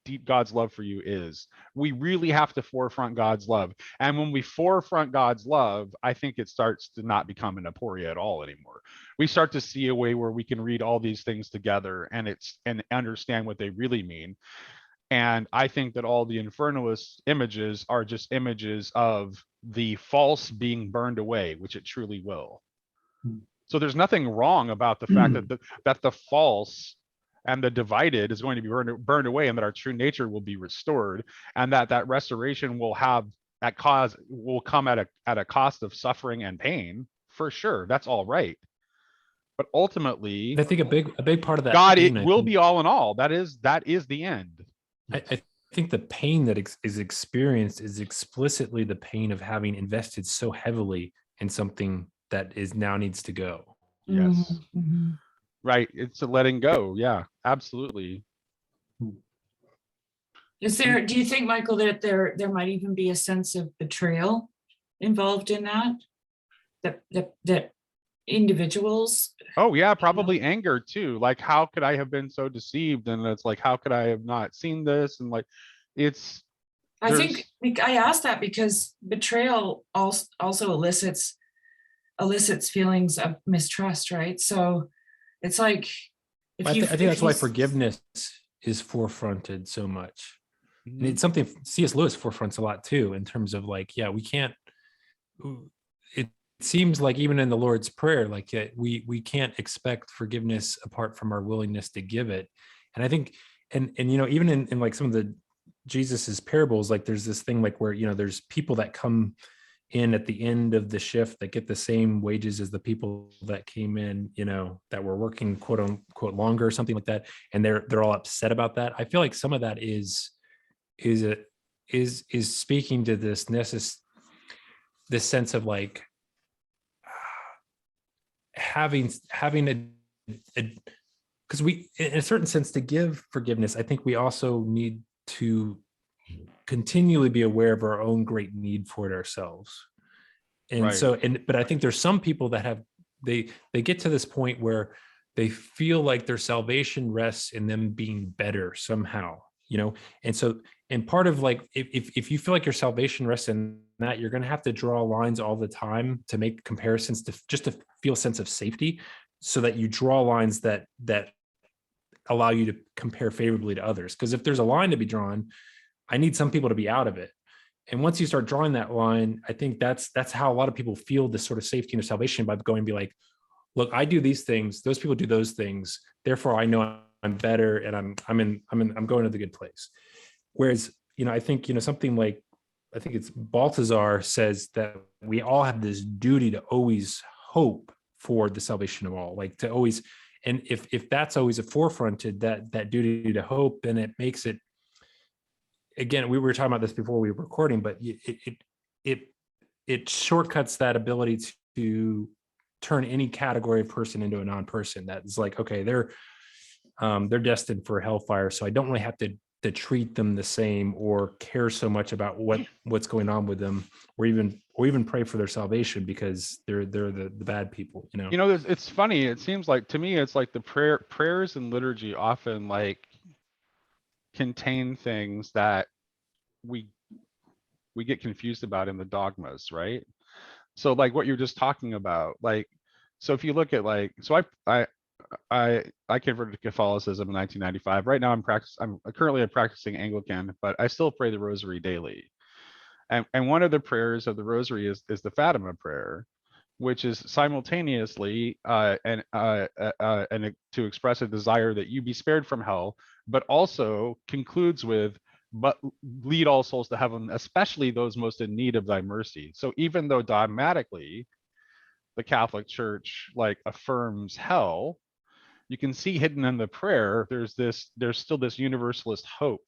deep God's love for you is. We really have to forefront God's love. And when we forefront God's love, I think it starts to not become an aporia at all anymore. We start to see a way where we can read all these things together and understand what they really mean. And I think that all the infernalist images are just images of the false being burned away, which it truly will. So there's nothing wrong about the fact that the false and the divided is going to be burned away, and that our true nature will be restored, and that restoration will come at a cost of suffering and pain, for sure. That's all right. But ultimately, I think a big part of that God, pain, it will be all in all. That is the end. I think the pain that is experienced is explicitly the pain of having invested so heavily in something that now needs to go. Yes. Mm-hmm. Right. It's a letting go. Yeah, absolutely. Do you think, Michael, that there might even be a sense of betrayal involved in that individuals? Oh yeah, probably anger too. Like, how could I have been so deceived? And it's like, how could I have not seen this? And like, I think I asked that because betrayal also elicits feelings of mistrust, right? So it's like, I think that's why forgiveness is forefronted so much. And it's something C.S. Lewis forefronts a lot too, in terms of like, yeah, we can't, it seems like even in the Lord's Prayer, like we can't expect forgiveness apart from our willingness to give it. And I think, and even in like some of the Jesus's parables, like there's this thing like where, there's people that come in at the end of the shift that get the same wages as the people that came in, that were working quote unquote longer or something like that. And they're all upset about that. I feel like some of that is speaking to this sense of like having because we, in a certain sense, to give forgiveness, I think we also need to continually be aware of our own great need for it ourselves. And right. So, but I think there's some people that have, they get to this point where they feel like their salvation rests in them being better somehow, And so, and part of like, if you feel like your salvation rests in that, you're going to have to draw lines all the time to make comparisons just to feel a sense of safety, so that you draw lines that allow you to compare favorably to others. Because if there's a line to be drawn, I need some people to be out of it. And once you start drawing that line, I think that's how a lot of people feel this sort of safety and salvation, by going and be like, look, I do these things, those people do those things, therefore I know I'm better and I'm going to the good place. Whereas, I think, something like, I think it's Balthazar says that we all have this duty to always hope for the salvation of all, like to always, and if that's always a forefronted, that duty to hope, then it makes it, again, we were talking about this before we were recording, but it shortcuts that ability to turn any category of person into a non-person. That's like, okay, they're destined for hellfire, so I don't really have to treat them the same or care so much about what's going on with them, or even pray for their salvation because they're the bad people. It's funny. It seems like, to me, it's like the prayers and liturgy often like contain things that we get confused about in the dogmas, right? So like what you're just talking about, like, so if you look at like, so I converted to Catholicism in 1995. Right now I'm currently a practicing Anglican, but I still pray the rosary daily. And one of the prayers of the rosary is the Fatima prayer, which is simultaneously and to express a desire that you be spared from hell, but also concludes with, but lead all souls to heaven, especially those most in need of thy mercy. So even though dogmatically the Catholic Church like affirms hell, you can see hidden in the prayer, there's still this universalist hope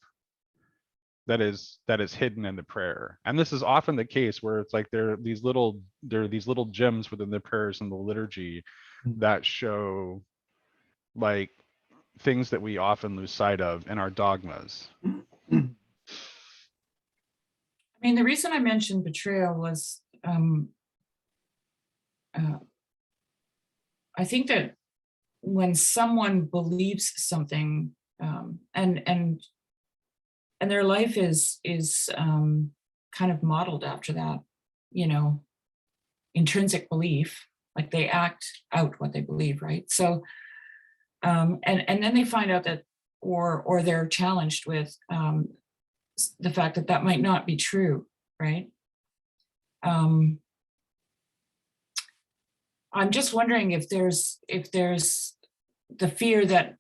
that is hidden in the prayer. And this is often the case where it's like there are these little gems within the prayers and the liturgy that show like things that we often lose sight of in our dogmas. I mean, the reason I mentioned betrayal was I think that when someone believes something and their life is kind of modeled after that, intrinsic belief, like they act out what they believe, right? So and then they find out that or they're challenged with the fact that that might not be true, right? I'm just wondering if there's the fear that,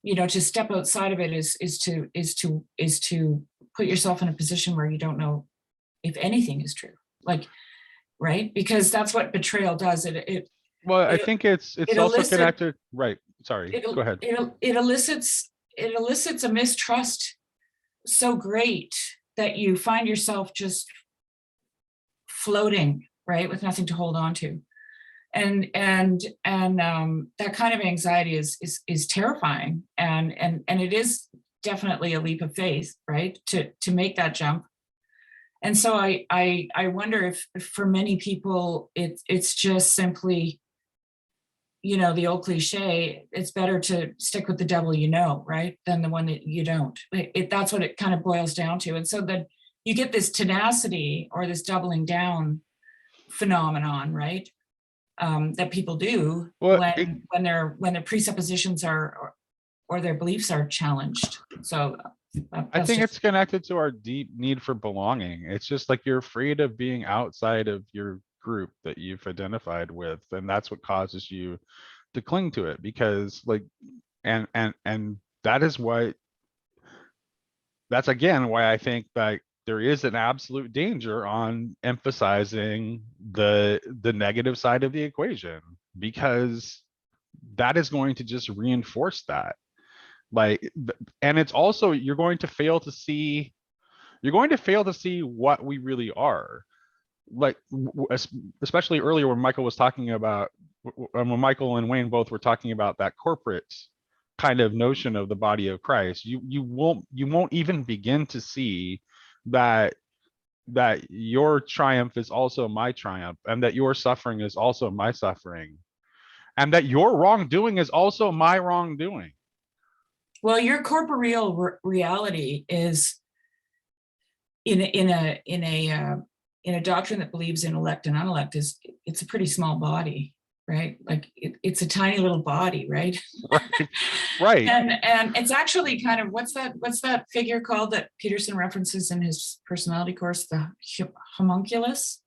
to step outside of it is to put yourself in a position where you don't know if anything is true, like, right? Because that's what betrayal does. I think it's also connected, right? Sorry, go ahead. It elicits a mistrust so great that you find yourself just floating, right, with nothing to hold on to. And that kind of anxiety is terrifying, and it is definitely a leap of faith, right, to make that jump. And so I wonder if for many people it's just simply, the old cliche, it's better to stick with the devil right, than the one that you don't. That's what it kind of boils down to. And so that you get this tenacity or this doubling down phenomenon, right? That people do when their presuppositions are or their beliefs are challenged. So I think it's connected to our deep need for belonging. It's just like you're afraid of being outside of your group that you've identified with, and that's what causes you to cling to it, because like and that is why, that's again why I think that there is an absolute danger on emphasizing the negative side of the equation, because that is going to just reinforce that. Like, and it's also, you're going to fail to see what we really are. Like, especially earlier when Michael was talking about, when Michael and Wayne both were talking about that corporate kind of notion of the body of Christ, you won't even begin to see that your triumph is also my triumph, and that your suffering is also my suffering, and that your wrongdoing is also my wrongdoing. Well, your corporeal reality is in a doctrine that believes in elect and unelect, it's a pretty small body, right? Like it's a tiny little body, right? Right. And it's actually kind of, what's that figure called that Peterson references in his personality course, the homunculus?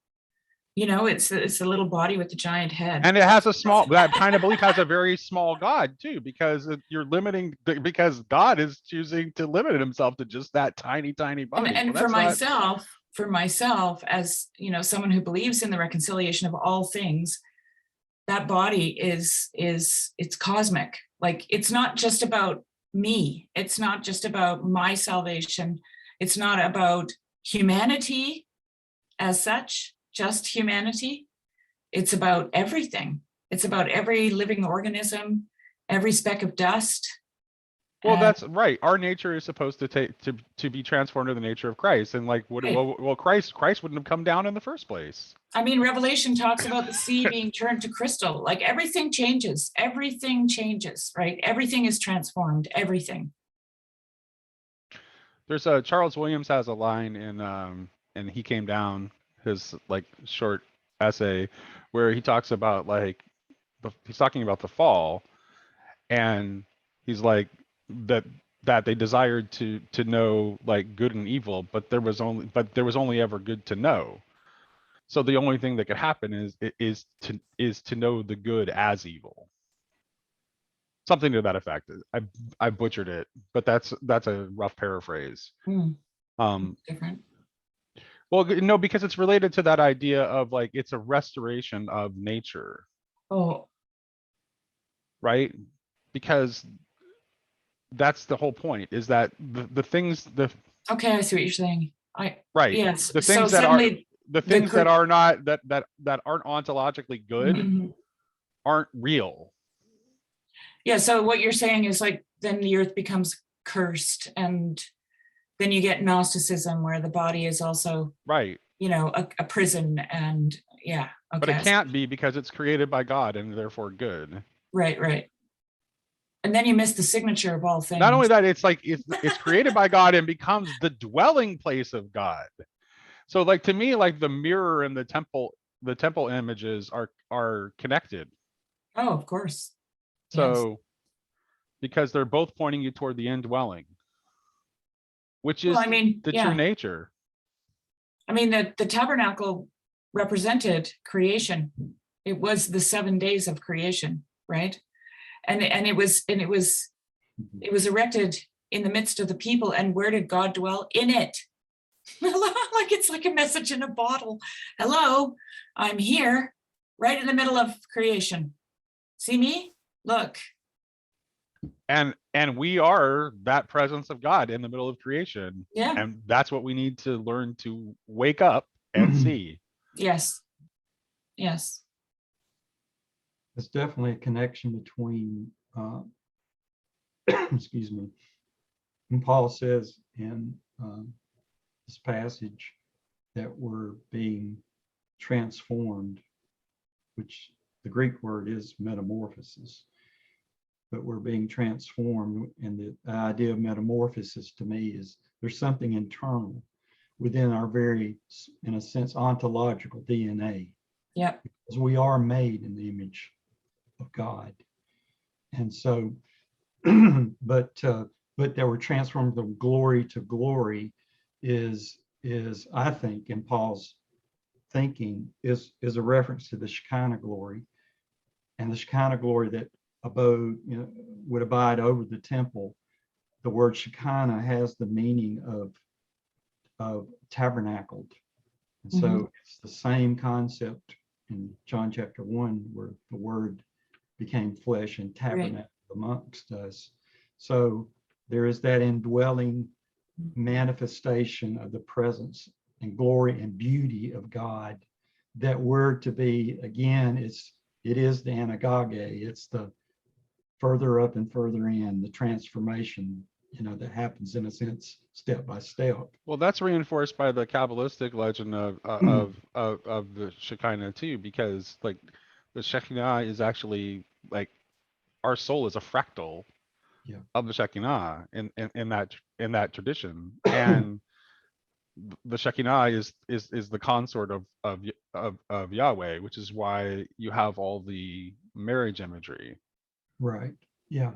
it's a little body with a giant head. And it has a small, that kind of belief has a very small God too, because you're limiting, because God is choosing to limit himself to just that tiny, tiny body. And Well, for myself, as someone who believes in the reconciliation of all things, that body is it's cosmic. Like, it's not just about me. It's not just about my salvation. It's not about humanity as such, just humanity. It's about everything. It's about every living organism, every speck of dust. well, And- that's right. Our nature is supposed to take to be transformed to the nature of Christ, and like, Right. well, Christ wouldn't have come down in the first place. I mean, Revelation talks about the sea being turned to crystal. Like, everything changes. Everything changes, right? Everything is transformed. Everything. There's a Charles Williams has a line in and He Came Down, his like short essay, where he talks about like he's talking about the fall, and he's like that they desired to know like good and evil, but there was only ever good to know. So the only thing that could happen is to know the good as evil. Something to that effect. I butchered it, but that's a rough paraphrase. Different. Well, no, because it's related to that idea of like it's a restoration of nature, Oh, right? Because that's the whole point, is that the things okay. I see what you're saying. right, Yes. the So things that suddenly, are not that aren't ontologically good Mhm. aren't real. Yeah. So what you're saying is, like, then the earth becomes cursed, and then you get Gnosticism, where the body is also, Right. a prison. And yeah. But it Okay. can't be, because it's created by God and therefore good. Right. And then you miss the signature of all things. Not only that, it's like it's created by God and becomes the dwelling place of God. So like, to me, like the mirror and the temple images are connected. Oh, of course. Yes. So because they're both pointing you toward the indwelling, which is Well, I mean, the yeah. true nature. I mean, the tabernacle represented creation. It was the 7 days of creation, right? And it was erected in the midst of the people. And where did God dwell? In it. Like, it's like a message in a bottle. Hello, I'm here, right in the middle of creation. See me? Look. And we are that presence of God in the middle of creation. Yeah. And that's what we need to learn to wake up and see. Yes. There's definitely a connection between, excuse me, and Paul says in this passage that we're being transformed, which the Greek word is metamorphosis, but we're being transformed. And the idea of metamorphosis to me is there's something internal within our very, in a sense, ontological DNA. Yep. Because we are made in the image of God. And so, but that we're transformed from glory to glory is I think, in Paul's thinking, is a reference to the Shekinah glory, and the Shekinah glory that would abide over the temple. The word Shekinah has the meaning of tabernacled. And so it's the same concept in John chapter 1, where the word became flesh and tabernacled amongst us. So there is that indwelling manifestation of the presence and glory and beauty of God that we're to be, again, it is the anagoge, it's the further up and further in, the transformation, that happens, in a sense, step by step. Well, that's reinforced by the Kabbalistic legend of the Shekinah too, because like the Shekinah is actually like our soul is a fractal of the Shekinah in that tradition, and the Shekinah is the consort of Yahweh, which is why you have all the marriage imagery. Right. Yeah.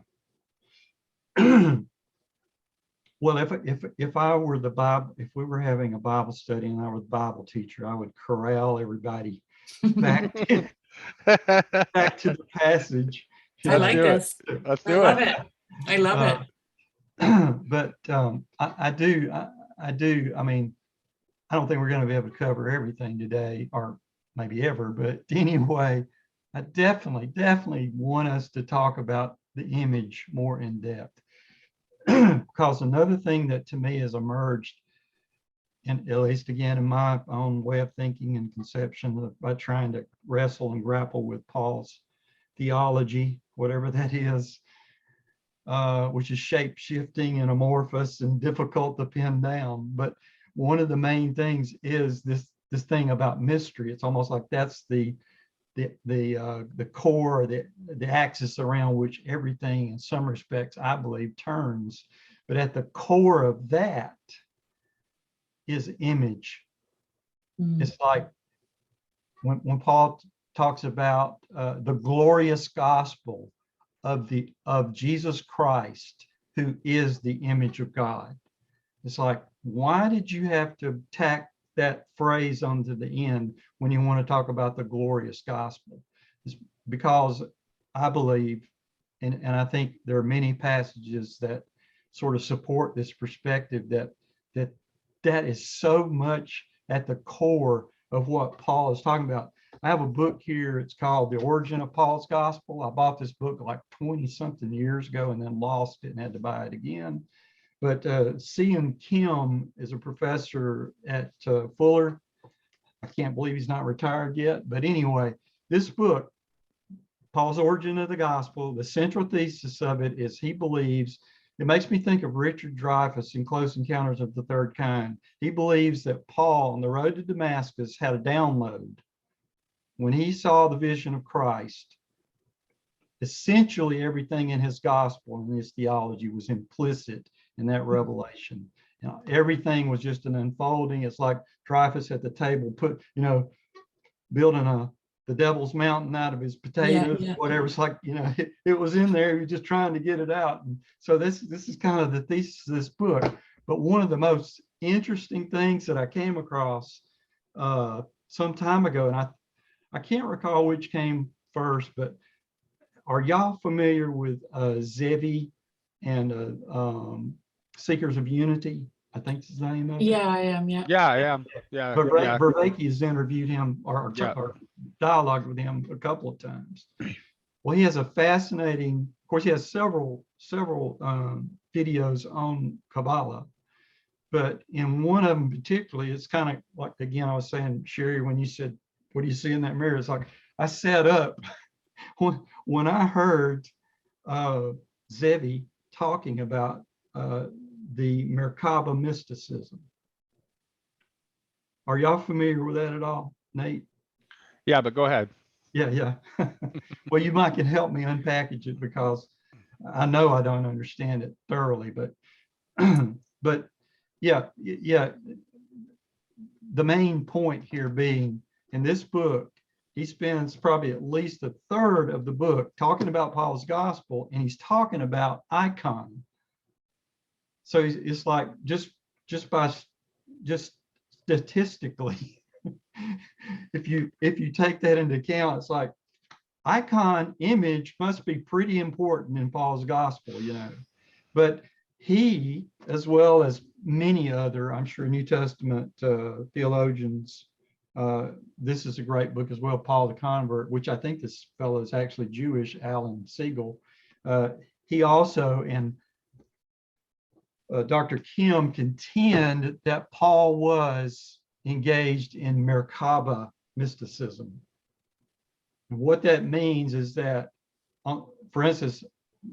Well, if I were the Bible, if we were having a Bible study and I were the Bible teacher, I would corral everybody back back to the passage. You I know, Let's like do it. this. Let's I do love it. it. I love it. But I do. I mean, I don't think we're going to be able to cover everything today, or maybe ever. But anyway, I definitely want us to talk about the image more in depth. Because another thing that to me has emerged, and at least again in my own way of thinking and conception, by trying to wrestle and grapple with Paul's theology, whatever that is, which is shape-shifting and amorphous and difficult to pin down. But one of the main things is this thing about mystery. It's almost like that's the core, the axis around which everything, in some respects, I believe, turns. But at the core of that is image. Mm. It's like when Paul talks about the glorious gospel of Jesus Christ, who is the image of God. It's like, why did you have to tack that phrase onto the end when you want to talk about the glorious gospel? It's because I believe, and I think there are many passages that sort of support this perspective, that is so much at the core of what Paul is talking about. I have a book here. It's called The Origin of Paul's Gospel. I bought this book like 20 something years ago and then lost it and had to buy it again. But C.M. Kim is a professor at Fuller. I can't believe he's not retired yet. But anyway, this book, Paul's Origin of the Gospel, the central thesis of it is he believes, it makes me think of Richard Dreyfuss in Close Encounters of the Third Kind. He believes that Paul on the road to Damascus had a download. When he saw the vision of Christ, essentially everything in his gospel and his theology was implicit in that revelation. You know, everything was just an unfolding. It's like Dreyfuss at the table, building the devil's mountain out of his potatoes, Yeah. whatever. It's like, it was in there. He was just trying to get it out. And so this is kind of the thesis of this book. But one of the most interesting things that I came across some time ago, and I can't recall which came first, but are y'all familiar with Zevi and Seekers of Unity? I think is the name of it. Yeah, I am. Yeah. Yeah, I am. Yeah, yeah. Vervaeke has interviewed him or dialogued with him a couple of times. Well, he has a fascinating, of course, he has several videos on Kabbalah, but in one of them particularly, it's kind of like, again, I was saying, Sherry, when you said, what do you see in that mirror? It's like, I sat up when I heard Zevi talking about the Merkaba mysticism. Are y'all familiar with that at all, Nate? Yeah, but go ahead. Yeah. Well, you might can help me unpackage it because I know I don't understand it thoroughly, but but yeah. The main point here being, in this book, he spends probably at least a third of the book talking about Paul's gospel, and he's talking about icon. So it's like just statistically, if you take that into account, it's like icon image must be pretty important in Paul's gospel, But he, as well as many other, I'm sure, New Testament theologians, this is a great book as well, Paul the Convert, which I think this fellow is actually Jewish, Alan Siegel. He also, and Dr. Kim, contend that Paul was engaged in Merkaba mysticism. And what that means is that, for instance,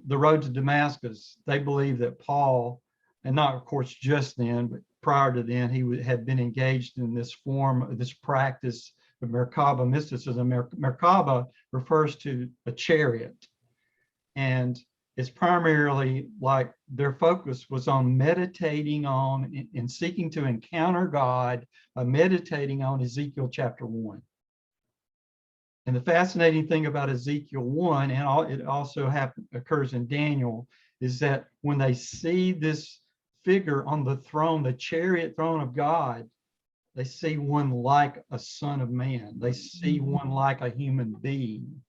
the road to Damascus, they believe that Paul, and not of course just then, but prior to then, he had been engaged in this form, this practice of Merkaba mysticism. Merkaba refers to a chariot, and it's primarily like their focus was on meditating on and seeking to encounter God by meditating on Ezekiel chapter 1. And the fascinating thing about Ezekiel 1, and it also occurs in Daniel, is that when they see this figure on the throne, the chariot throne of God, they see one like a son of man. They see one like a human being.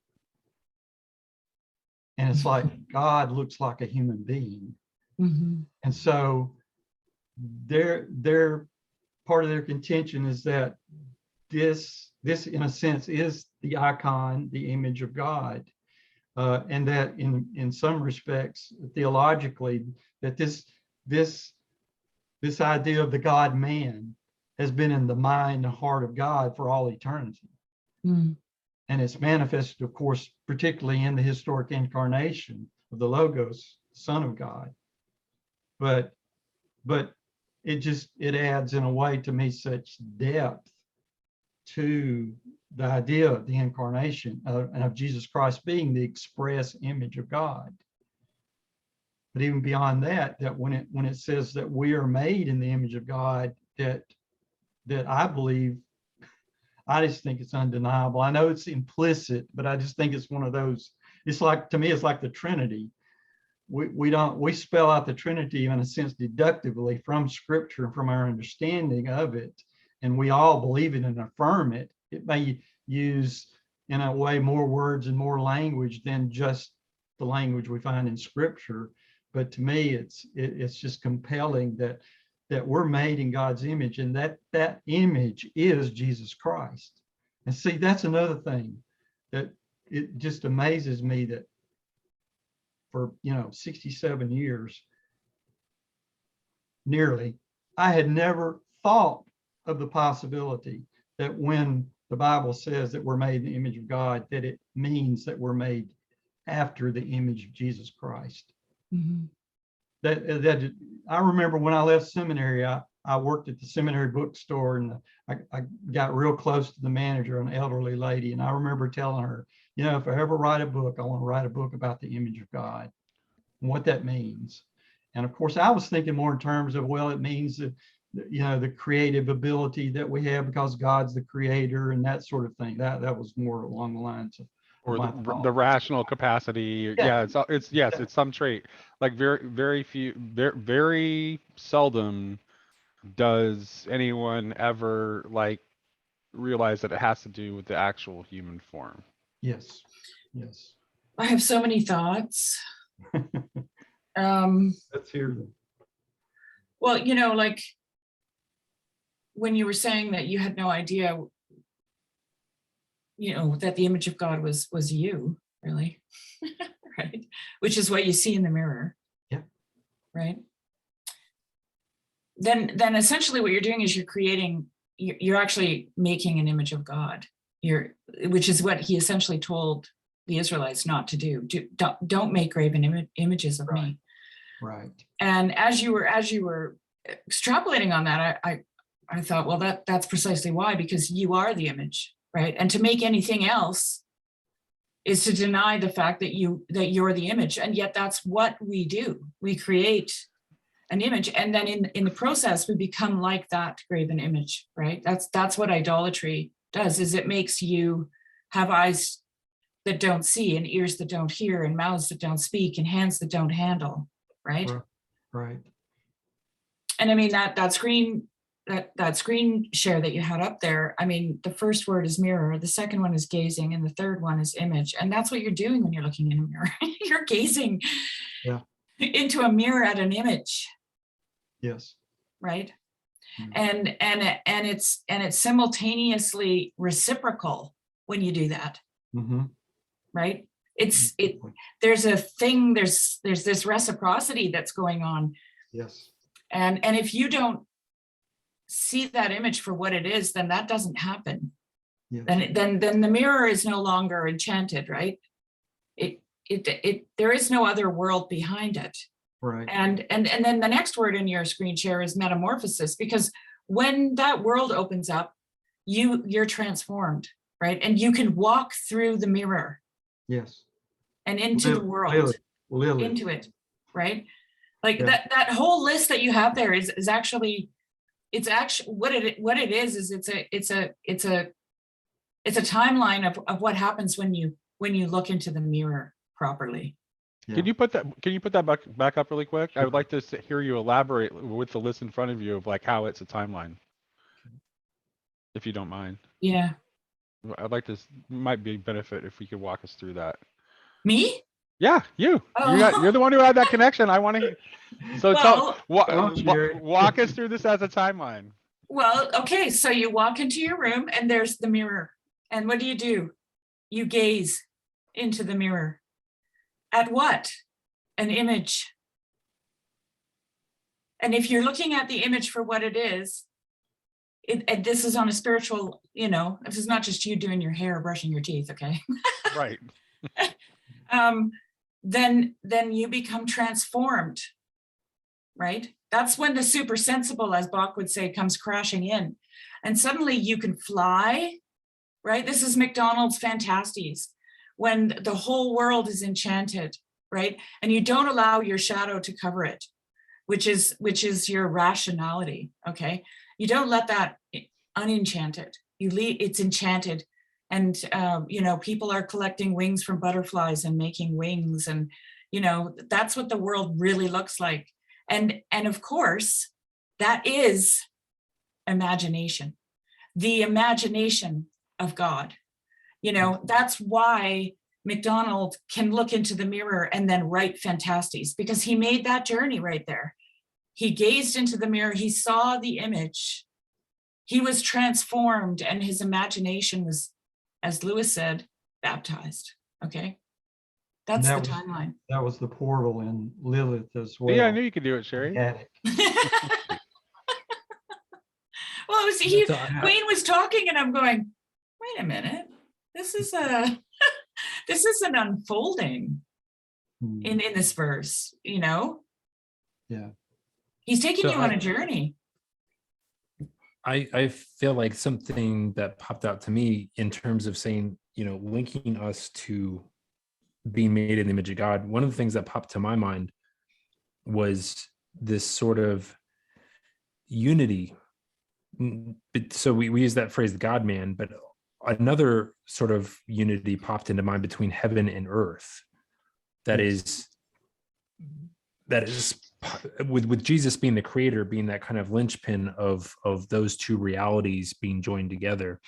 And it's like God looks like a human being. Mm-hmm. And so their part of their contention is that this in a sense is the icon, the image of God. And that in some respects, theologically, that this idea of the God man has been in the mind and heart of God for all eternity. Mm. And it's manifested, of course, particularly in the historic incarnation of the Logos, Son of God. But it adds in a way to me such depth to the idea of the incarnation and of Jesus Christ being the express image of God. But even beyond that, that when it says that we are made in the image of God, that I believe, I just think it's undeniable. I know it's implicit, but I just think it's one of those, it's like, to me, it's like the Trinity. We spell out the Trinity in a sense deductively from Scripture and from our understanding of it. And we all believe it and affirm it. It may use, in a way, more words and more language than just the language we find in Scripture. But to me, it's just compelling that we're made in God's image, and that image is Jesus Christ. And see, that's another thing that it just amazes me that for 67 years, nearly, I had never thought of the possibility that when the Bible says that we're made in the image of God, that it means that we're made after the image of Jesus Christ. Mm-hmm. That I remember when I left seminary, I worked at the seminary bookstore, and I got real close to the manager, an elderly lady, and I remember telling her, if I ever write a book, I want to write a book about the image of God and what that means. And of course, I was thinking more in terms of, well, it means that, the creative ability that we have because God's the creator and that sort of thing. That was more along the lines of, or the rational capacity. Yeah. It's some trait. Like very seldom does anyone ever like realize that it has to do with the actual human form. Yes. I have so many thoughts. Let's hear them. Well, like when you were saying that you had no idea, that the image of God was you, really, right? Which is what you see in the mirror. Yeah. Right. Then essentially what you're doing is you're actually making an image of God. Which is what he essentially told the Israelites not to do. Don't make graven images of me. Right. And as you were extrapolating on that, I thought, well, that's precisely why, because you are the image, right? And to make anything else is to deny the fact that you're the image. And yet that's what we do. We create an image, and then in the process we become like that graven image, right? That's what idolatry does, is it makes you have eyes that don't see, and ears that don't hear, and mouths that don't speak, and hands that don't handle, right? Right. And I mean that screen share that you had up there, I mean, the first word is mirror, the second one is gazing, and the third one is image. And that's what you're doing when you're looking in a mirror. You're gazing into a mirror at an image. Yes. Right. Mm-hmm. And it's simultaneously reciprocal when you do that. Mm-hmm. Right. There's this reciprocity that's going on. Yes. And if you don't see that image for what it is, then that doesn't happen. Yes. Then the mirror is no longer enchanted, right? There is no other world behind it. Right. And then the next word in your screen share is metamorphosis, because when that world opens up, you're transformed, right? And you can walk through the mirror. Yes. And into the world. Lily. Into it, right? Like that whole list that you have there is actually, it's actually what it is it's a timeline of what happens when you look into the mirror properly. Yeah. Can you put that back up really quick? I would like to hear you elaborate with the list in front of you of like how it's a timeline, if you don't mind. Yeah. I'd like to, might be a benefit if we could walk us through that. Me? Yeah, you're Oh, the one who had that connection. I want to, so well, Don't, Sherry. walk us through this as a timeline. well, okay. So you walk into your room and there's the mirror. And what do? You gaze into the mirror. At what? An image. And if you're looking at the image for what it is, and this is on a spiritual, this is not just you doing your hair, brushing your teeth, okay? Right. Then you become transformed, right? That's when the super sensible, as Bach would say, comes crashing in. And suddenly you can fly, right? This is McDonald's Fantasties, when the whole world is enchanted, right? And you don't allow your shadow to cover it, which is your rationality, okay? You don't let that unenchanted. It's enchanted. And, people are collecting wings from butterflies and making wings. And, that's what the world really looks like. And of course, that is imagination, the imagination of God. That's why McDonald can look into the mirror and then write Fantasties, because he made that journey right there. He gazed into the mirror, he saw the image, he was transformed, and his imagination was, as Lewis said, baptized. Okay. That's the timeline. That was the portal in Lilith as well. Yeah, I knew you could do it, Sherry. Well, Wayne was talking and I'm going, wait a minute. This is an unfolding in this verse, Yeah. He's taking you on a journey. I feel like something that popped out to me in terms of saying, linking us to being made in the image of God. One of the things that popped to my mind was this sort of unity. So we use that phrase, the God man, but another sort of unity popped into mind between heaven and earth. That is with Jesus being the creator, being that kind of linchpin of those two realities being joined together,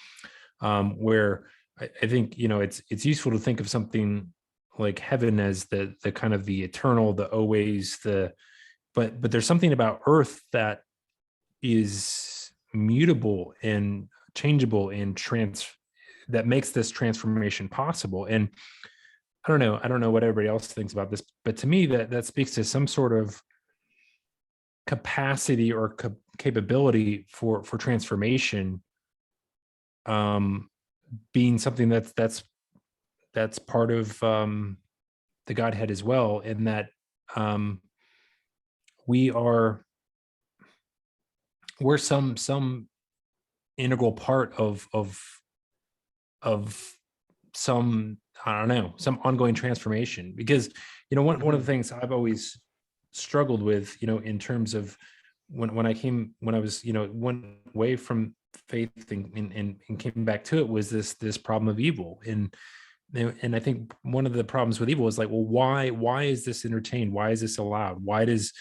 where I think, it's useful to think of something like heaven as the kind of the eternal, the always, but there's something about earth that is mutable and changeable and that makes this transformation possible. And I don't know what everybody else thinks about this, but to me that speaks to some sort of capacity or capability for transformation, being something that's part of the Godhead as well, in that we're some integral part of some, I don't know, some ongoing transformation. Because one of the things I've always struggled with, in terms of when I was went away from faith and came back to it, was this problem of evil. And I think one of the problems with evil is like, well, why is this entertained? Why is this allowed? Why is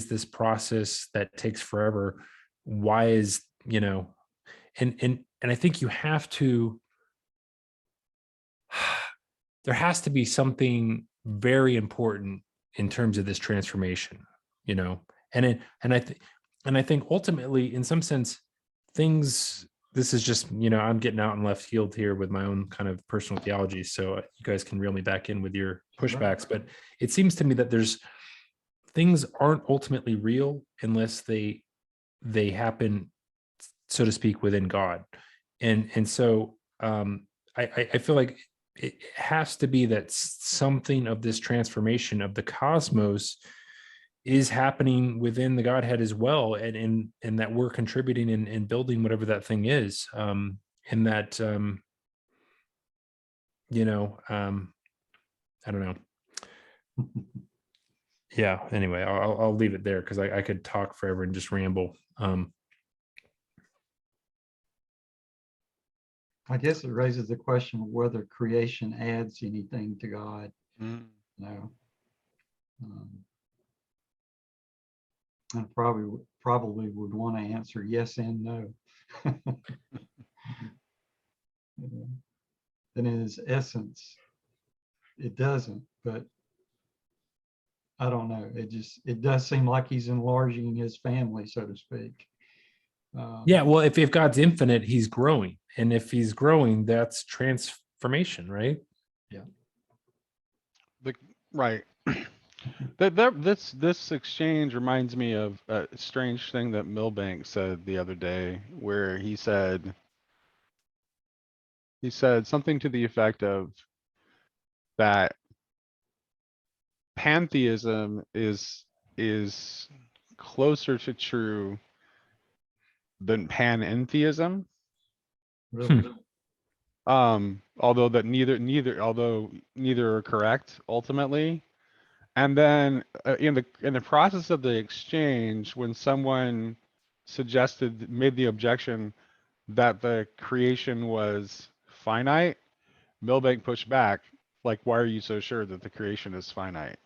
this process that takes forever? Why is, and I think you have to, there has to be something very important in terms of this transformation, and I think ultimately, in some sense, this is just, I'm getting out in left field here with my own kind of personal theology, so you guys can reel me back in with your pushbacks. But it seems to me that things aren't ultimately real unless they happen, so to speak, within God. And so I feel like it has to be that something of this transformation of the cosmos is happening within the Godhead as well, and that we're contributing and building whatever that thing is, and that I don't know. Yeah. Anyway, I'll leave it there because I could talk forever and just ramble. I guess it raises the question of whether creation adds anything to God. Mm. No. I probably would want to answer yes and no. And in its essence, it doesn't, but I don't know. It does seem like he's enlarging his family, so to speak. Yeah, well, if God's infinite, he's growing. And if he's growing, that's transformation, right? Yeah. Right. This exchange reminds me of a strange thing that Milbank said the other day, where he said something to the effect of that pantheism is closer to true than panentheism. Really. Although neither are correct ultimately. And then in the process of the exchange, when someone made the objection that the creation was finite, Milbank pushed back, like, why are you so sure that the creation is finite?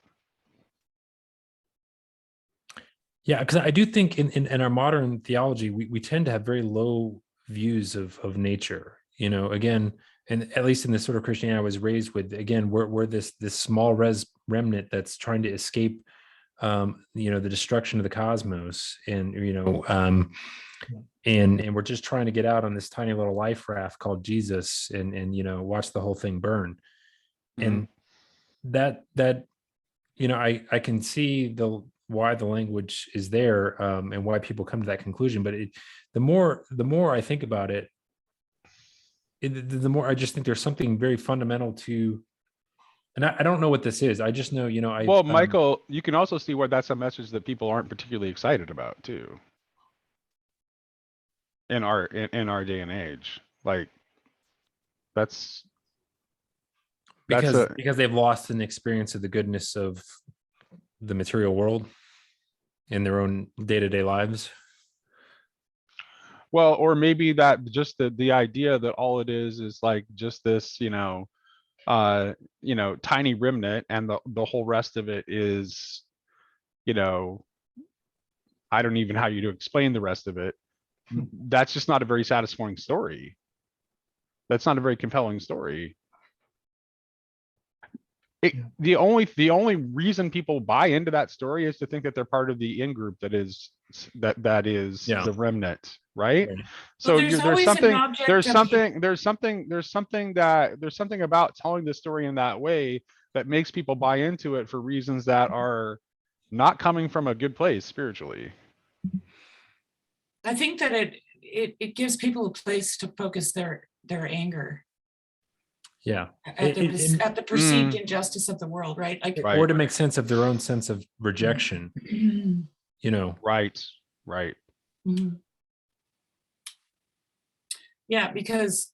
Yeah, because I do think in our modern theology, we tend to have very low views of nature. Again, and at least in the sort of Christianity I was raised with, again, we're this small remnant that's trying to escape, the destruction of the cosmos, and and we're just trying to get out on this tiny little life raft called Jesus, and watch the whole thing burn. And that I can see why the language is there, and why people come to that conclusion. But the more I think about it, the more I just think there's something very fundamental to, and I don't know what this is. I just know, Well, Michael, you can also see where that's a message that people aren't particularly excited about too. In our day and age, like that's because they've lost an experience of the goodness of the material world in their own day-to-day lives. Well, or maybe that just the idea that all it is like just this, tiny remnant, and the whole rest of it is, I don't even know how you to explain the rest of it. That's just not a very satisfying story. That's not a very compelling story. The only reason people buy into that story is to think that they're part of the in group that is the remnant, right? So there's something about telling the story in that way that makes people buy into it for reasons that are not coming from a good place spiritually. I think that it gives people a place to focus their anger. Yeah. At the perceived injustice of the world, right? Like, or to make sense of their own sense of rejection. Right. Mm-hmm. Yeah, because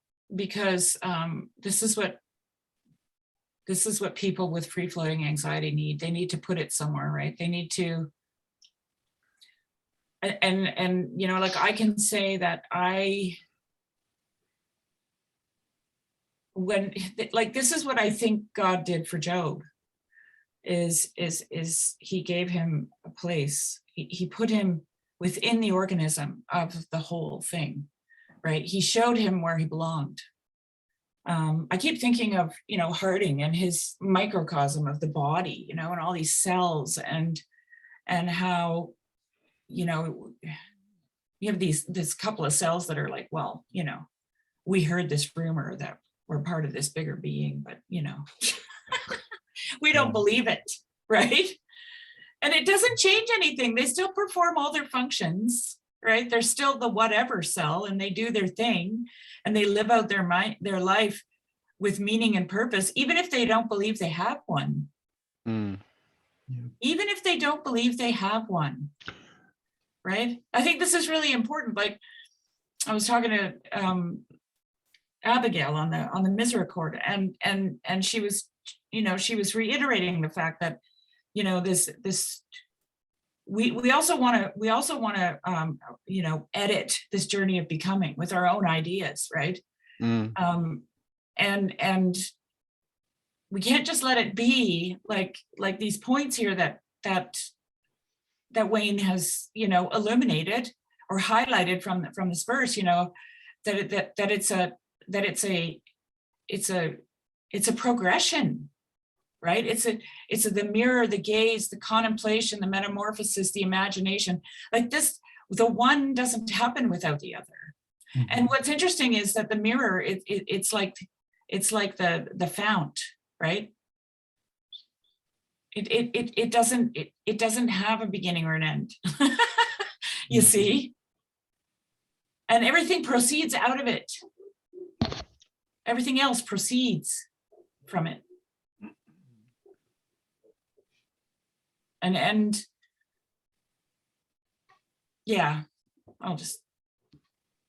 this is what people with free floating anxiety need. They need to put it somewhere, right? They need to, and like, I can say that this is what I think God did for Job, is he gave him a place. He put him within the organism of the whole thing, right? He showed him where he belonged. I keep thinking of, Harding and his microcosm of the body, and all these cells, and how, you have this couple of cells that are like, well, we heard this rumor that we're part of this bigger being, but we don't believe it, right? And it doesn't change anything. They still perform all their functions, right? They're still the whatever cell, and they do their thing, and they live out their life with meaning and purpose, even if they don't believe they have one. Even if they don't believe they have one, right? I think this is really important. Like, I was talking to Abigail on the Misericord, and she was, she was reiterating the fact that, this we also want to edit this journey of becoming with our own ideas, right? And we can't just let it be like these points here that Wayne has, illuminated or highlighted from this verse, that it's a progression, right? It's the mirror, the gaze, the contemplation, the metamorphosis, the imagination. Like this, the one doesn't happen without the other. Mhm. And what's interesting is that the mirror, it's like the fount, right? It doesn't have a beginning or an end. You see? And everything proceeds out of it. Everything else proceeds from it. And yeah, I'll just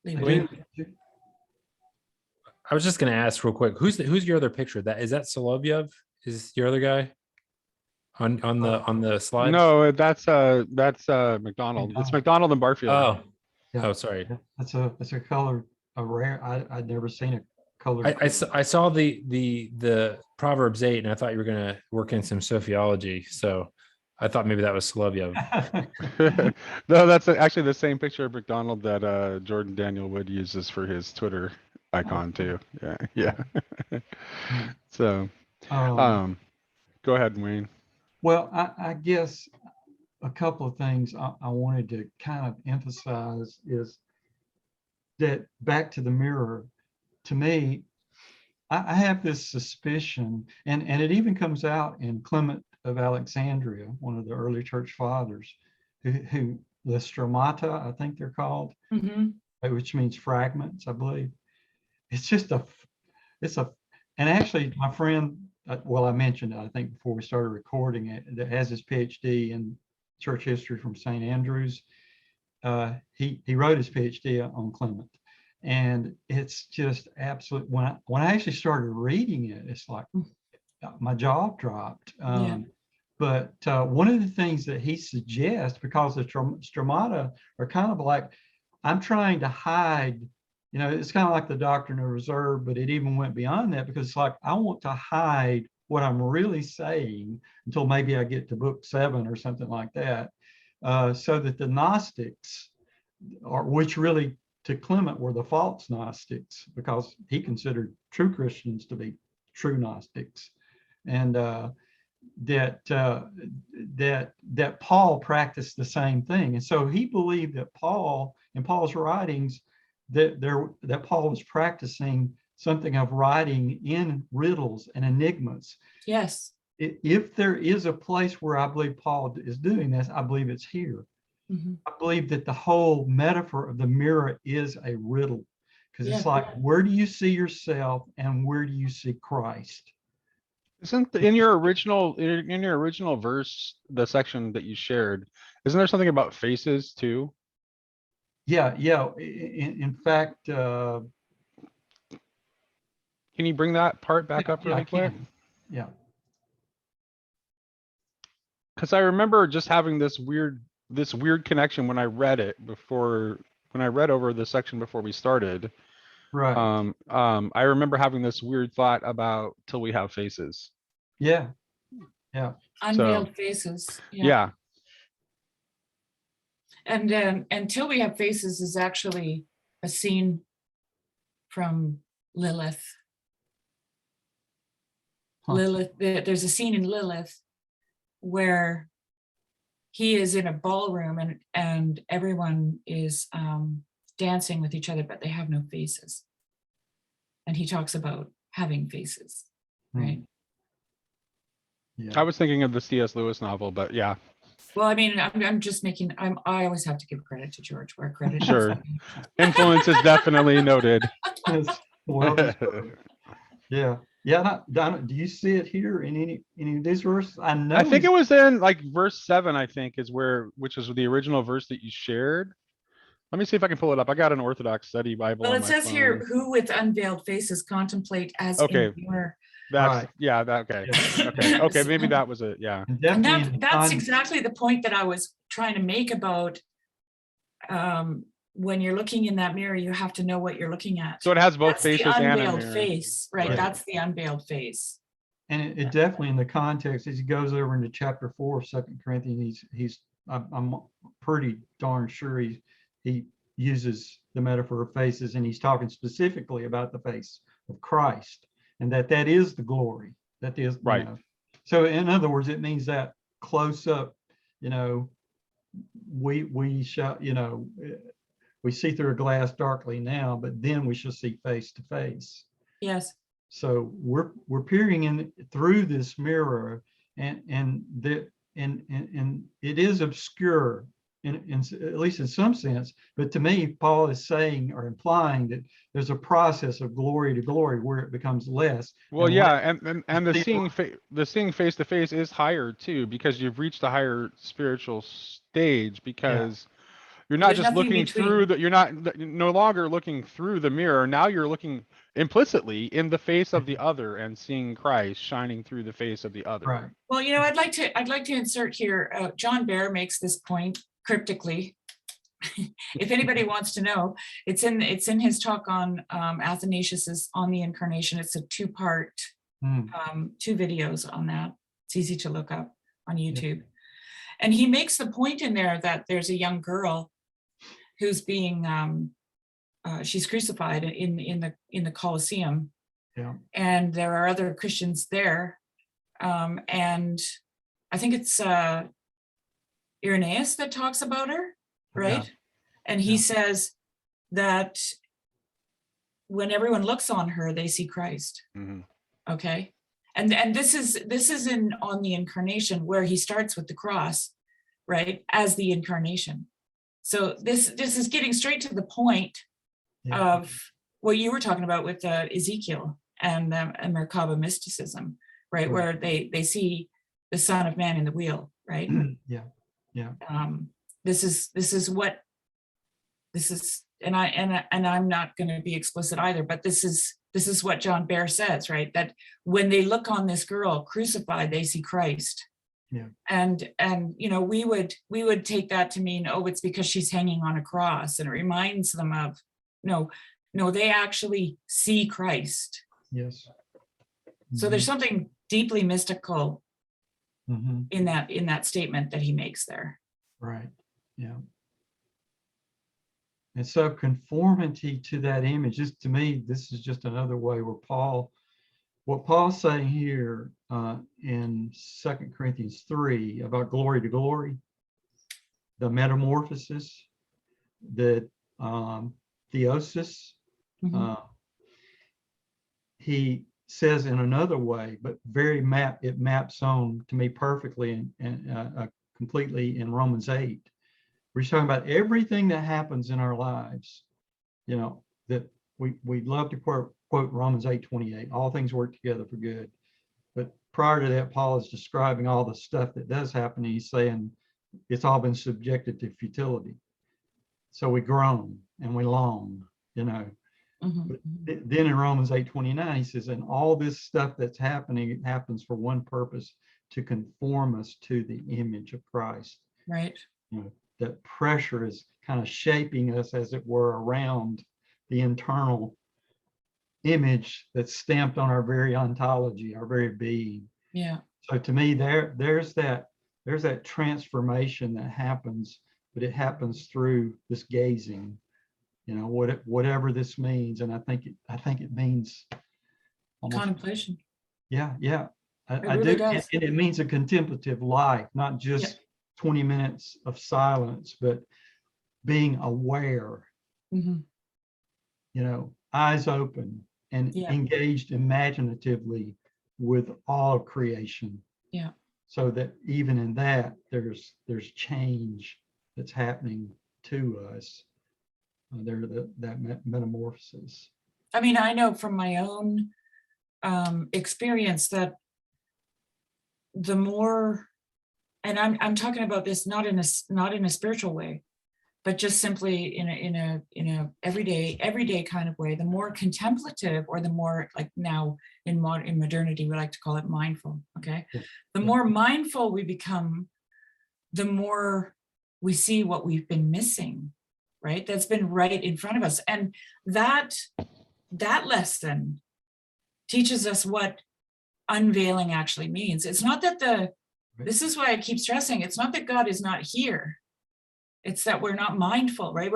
leave it. I was just going to ask real quick, who's your other picture? Is that Solovyev? Is your other guy on the slide? No, that's McDonald. It's McDonald and Barfield. Oh, Yeah. oh, sorry. That's a color, a rare. I'd never seen a color. I saw the Proverbs 8, and I thought you were going to work in some sociology. So I thought maybe that was Solovyev. No, that's actually the same picture of McDonald that Jordan Daniel Wood uses for his Twitter icon too. Yeah. So, go ahead, Wayne. Well, I guess a couple of things I wanted to kind of emphasize is that back to the mirror, to me, I have this suspicion, and it even comes out in Clement of Alexandria, one of the early church fathers, who the stromata, I think they're called, which means fragments, I believe. It's just and actually my friend, well, I mentioned it, I think before we started recording it, that has his PhD in church history from St. Andrews. He wrote his PhD on Clement, and it's just absolute. When I actually started reading it, it's like my jaw dropped. But one of the things that he suggests, because the stromata are kind of like, I'm trying to hide. It's kind of like the doctrine of reserve, but it even went beyond that, because it's like, I want to hide what I'm really saying until maybe I get to book 7 or something like that, so that the Gnostics, which really to Clement were the false Gnostics, because he considered true Christians to be true Gnostics, and that Paul practiced the same thing. And so he believed that Paul, in Paul's writings, that Paul was practicing something of writing in riddles and enigmas. Yes. If there is a place where I believe Paul is doing this, I believe it's here. I believe that the whole metaphor of the mirror is a riddle, because it's like, where do you see yourself and where do you see Christ? Isn't in your original verse, the section that you shared, isn't there something about faces too? Yeah. In fact, can you bring that part back up really quick? Yeah. Because I remember just having this weird connection when I read it over the section before we started. Right. I remember having this weird thought about till we have faces. Yeah. Unveiled faces. Yeah. And until we have faces is actually a scene from Lilith. There's a scene in Lilith where he is in a ballroom and everyone is dancing with each other, but they have no faces. And he talks about having faces, right? Yeah. I was thinking of the C.S. Lewis novel, but yeah. Well, I mean, I'm just making, I always have to give credit to George where credit Sure. is. Influence is definitely noted. Well, yeah. Donna, do you see it here in any of these verses? I think it was in like verse 7, I think, which is the original verse that you shared. Let me see if I can pull it up. I got an Orthodox Study Bible. Well, on it my says phone. here, who with unveiled faces contemplate as in a mirror. That's right. Yeah, that okay. Maybe that was it. Yeah. And that's exactly the point that I was trying to make about when you're looking in that mirror, you have to know what you're looking at. So it has both That's faces the and a unveiled mirror. face, right? Right. That's the unveiled face. and it definitely in the context as he goes over into chapter 4 of 2 Corinthians, I'm pretty darn sure he uses the metaphor of faces, and he's talking specifically about the face of Christ, and that is the glory. That is, Right. So in other words, it means that close up, we shall, we see through a glass darkly now, but then we shall see face to face. Yes. So we're peering in through this mirror, and it is obscure in at least in some sense. But to me, Paul is saying or implying that there's a process of glory to glory where it becomes less. Well, and yeah, and the see- seeing face to face is higher too, because you've reached a higher spiritual stage, because you're not There's just nothing looking between. through you're no longer looking through the mirror. Now you're looking implicitly in the face of the other and seeing Christ shining through the face of the other. Right. Well, I'd like to insert here. John Bear makes this point cryptically. If anybody wants to know, it's in his talk on Athanasius's On the Incarnation. It's a two-part, two videos on that. It's easy to look up on YouTube. And he makes the point in there that there's a young girl who's being she's crucified in the Colosseum. Yeah. And there are other Christians there. And I think it's Irenaeus that talks about her, right? Yeah. And he says that when everyone looks on her, they see Christ. Mm-hmm. Okay. And this is in On the Incarnation, where he starts with the cross, right, as the incarnation. So this is getting straight to the point of what you were talking about with Ezekiel and Merkaba mysticism, right, where they see the Son of Man in the wheel, right? Yeah. This is, and I'm not going to be explicit either, but this is what John Bear says, right? That when they look on this girl crucified, they see Christ. Yeah. And we would take that to mean, oh, it's because she's hanging on a cross, and it reminds them of, no, they actually see Christ. Yes. So there's something deeply mystical Mm-hmm. in that statement that he makes there. Right. Yeah. And so conformity to that image, just to me, this is just another way where what Paul's saying here in 2 Corinthians 3 about glory to glory, the metamorphosis, the theosis, Mm-hmm. He says in another way, but it maps on to me perfectly and completely in Romans 8. We're talking about everything that happens in our lives, that we love to quote Romans 8:28, all things work together for good. But prior to that, Paul is describing all the stuff that does happen. And he's saying it's all been subjected to futility. So we groan and we long, Mm-hmm. But then in Romans 8:29, he says, and all this stuff that's happening, it happens for one purpose, to conform us to the image of Christ. Right. That pressure is kind of shaping us, as it were, around the internal image that's stamped on our very ontology, our very being. Yeah. So to me, there's that transformation that happens, but it happens through this gazing, whatever this means. And I think it means almost Contemplation. Yeah. I really do. does. And it means a contemplative life, not just 20 minutes of silence, but being aware, Mm-hmm. Eyes open and engaged imaginatively with all of creation. Yeah. So that even in that, there's change that's happening to us. That metamorphosis. I mean, I know from my own experience that the more, and I'm talking about this not in a spiritual way, but just simply in a everyday kind of way, the more contemplative, or the more, like now in modernity we like to call it mindful. Okay. The more mindful we become, the more we see what we've been missing, right? That's been right in front of us. And that lesson teaches us what unveiling actually means. It's not that this is why I keep stressing, it's not that God is not here. It's that we're not mindful, right?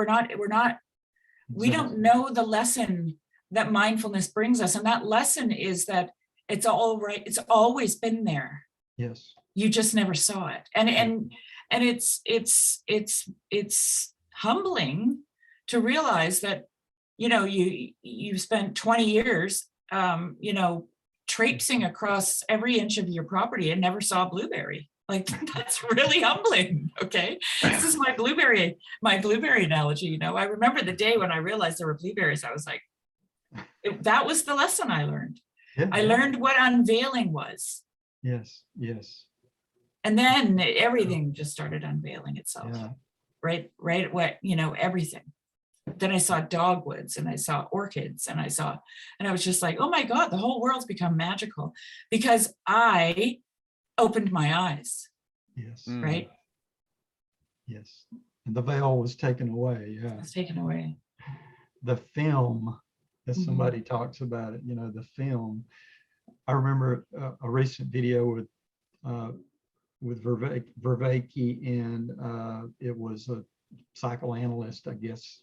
We don't know the lesson that mindfulness brings us. And that lesson is that it's all right. It's always been there. Yes. You just never saw it. And it's humbling to realize that, you spent 20 years, traipsing across every inch of your property and never saw a blueberry. Like, that's really humbling. Okay. This is my blueberry analogy. I remember the day when I realized there were blueberries. I was like, that was the lesson I learned. Yeah. I learned what unveiling was. Yes. Yes. And then everything just started unveiling itself. Yeah. Right. What, everything. Then I saw dogwoods and I saw orchids and I was just like, oh my God, the whole world's become magical because I opened my eyes. Yes. Right. Yes. And the veil was taken away. Yeah. It's taken away. The film, as Mhm. somebody talks about it, the film. I remember a recent video with Vervaeke, and it was a psychoanalyst, I guess,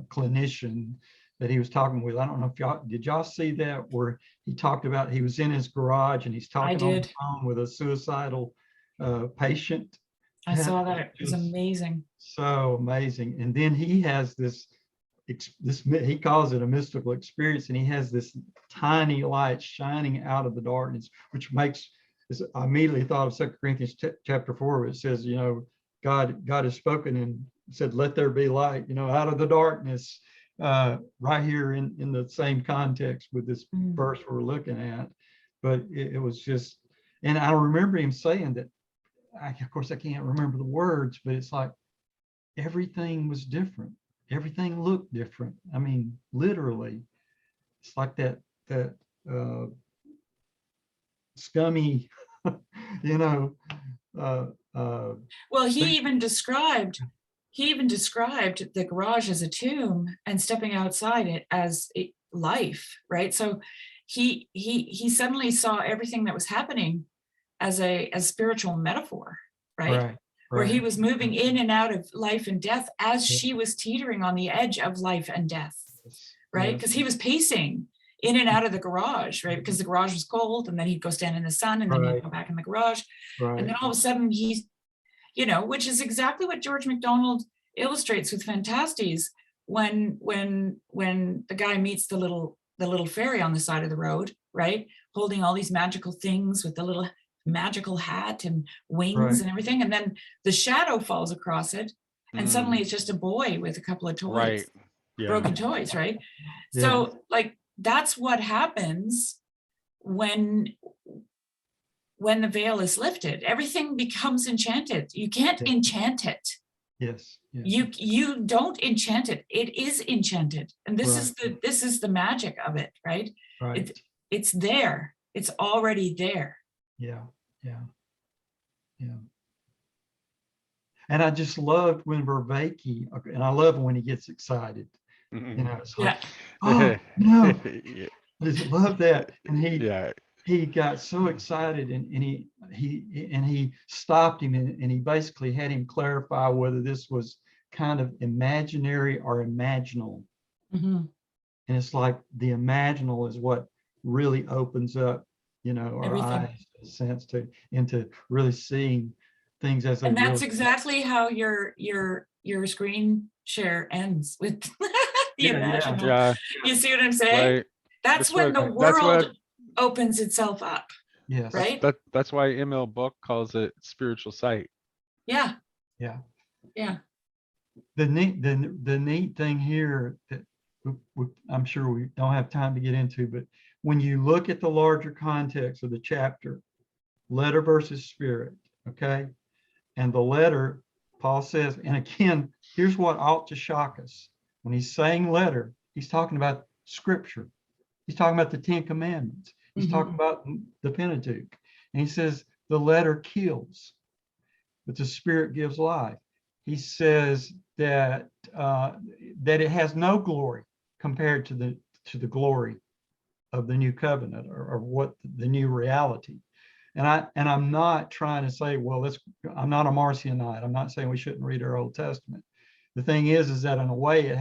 clinician that he was talking with. I don't know if did y'all see that, where he talked about, he was in his garage and he's talking on the phone with a suicidal patient. I saw that. It was amazing. So amazing. And then he has this, he calls it a mystical experience, and he has this tiny light shining out of the darkness, which makes, I immediately thought of 2 Corinthians chapter 4, where it says, God has spoken and said, let there be light, out of the darkness, right here in the same context with this verse we're looking at. But it was just, and I remember him saying that, of course I can't remember the words, but it's like everything was different. Everything looked different. I mean, literally, it's like that scummy, Well, he even described the garage as a tomb and stepping outside it as life, right? So he suddenly saw everything that was happening as a spiritual metaphor, right? Where he was moving in and out of life and death as she was teetering on the edge of life and death, right? Because he was pacing in and out of the garage, right? Because the garage was cold, and then he'd go stand in the sun, and then he'd go back in the garage. And then all of a sudden he's, which is exactly what George MacDonald illustrates with Phantastes, when the guy meets the little fairy on the side of the road, right? Holding all these magical things with the little magical hat and wings and everything. And then the shadow falls across it. And suddenly it's just a boy with a couple of toys, broken toys, right? Yeah. So like, that's what happens when the veil is lifted. Everything becomes enchanted. You can't enchant it. Yes. You don't enchant it. It is enchanted. And this is the magic of it, right? It's there. It's already there. Yeah. And I just loved when Vervaeke, and I love when he gets excited. It's like, oh no, I just love that. And he got so excited, and he stopped him, and he basically had him clarify whether this was kind of imaginary or imaginal. And it's like the imaginal is what really opens up, our eyes, sense into really seeing things as they and that's really exactly how your screen share ends, with the imaginal. Yeah. You see what I'm saying? Right. That's when the world opens itself up. Yes. Right. That's why Emil Book calls it spiritual sight. Yeah. The neat thing here that I'm sure we don't have time to get into, but when you look at the larger context of the chapter, letter versus spirit, okay? And the letter, Paul says, and again, here's what ought to shock us. When he's saying letter, he's talking about scripture. He's talking about the 10 Commandments. He's talking about the Pentateuch. And he says the letter kills, but the spirit gives life. He says that that it has no glory compared to the glory of the new covenant, or what the new reality. And I'm not trying to say, well, I'm not a Marcionite. I'm not saying we shouldn't read our Old Testament. The thing is that in a way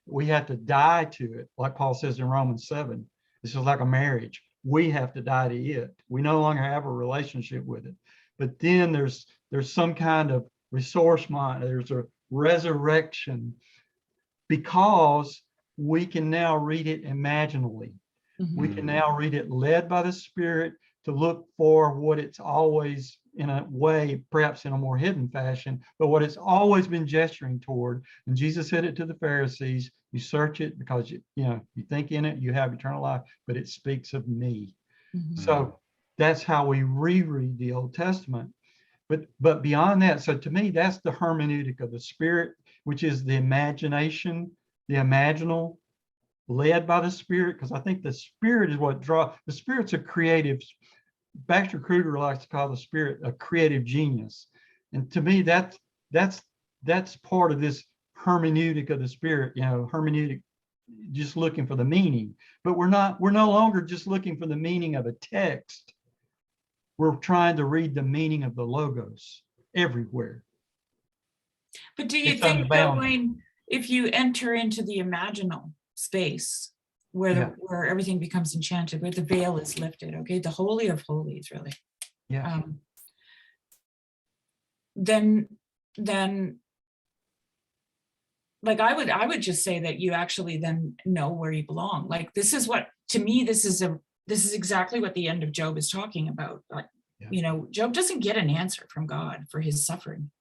we have to die to it, like Paul says in Romans 7. This is like a marriage. We have to die to it. We no longer have a relationship with it. But then there's some kind of ressourcement. There's a resurrection, because we can now read it imaginally. We can now read it led by the Spirit to look for what it's always, in a way, perhaps in a more hidden fashion, but what it's always been gesturing toward. And Jesus said it to the Pharisees: you search it because you think in it you have eternal life, but it speaks of me. So that's how we reread the Old Testament. But beyond that, so to me, that's the hermeneutic of the Spirit, which is the imagination, the imaginal, led by the Spirit, because I think the Spirit is what draws. The Spirit's a creative. Baxter Kruger likes to call the Spirit a creative genius, and to me, that's part of this hermeneutic of the Spirit. Hermeneutic, just looking for the meaning. But we're no longer just looking for the meaning of a text. We're trying to read the meaning of the logos everywhere. But do you It's think that unbounded. if you enter into the imaginal space where where everything becomes enchanted, where the veil is lifted, okay, the Holy of Holies, really, then like I would just say that you actually then know where you belong. Like, this is what, to me, this is exactly what the end of Job is talking about. Like, Job doesn't get an answer from God for his suffering.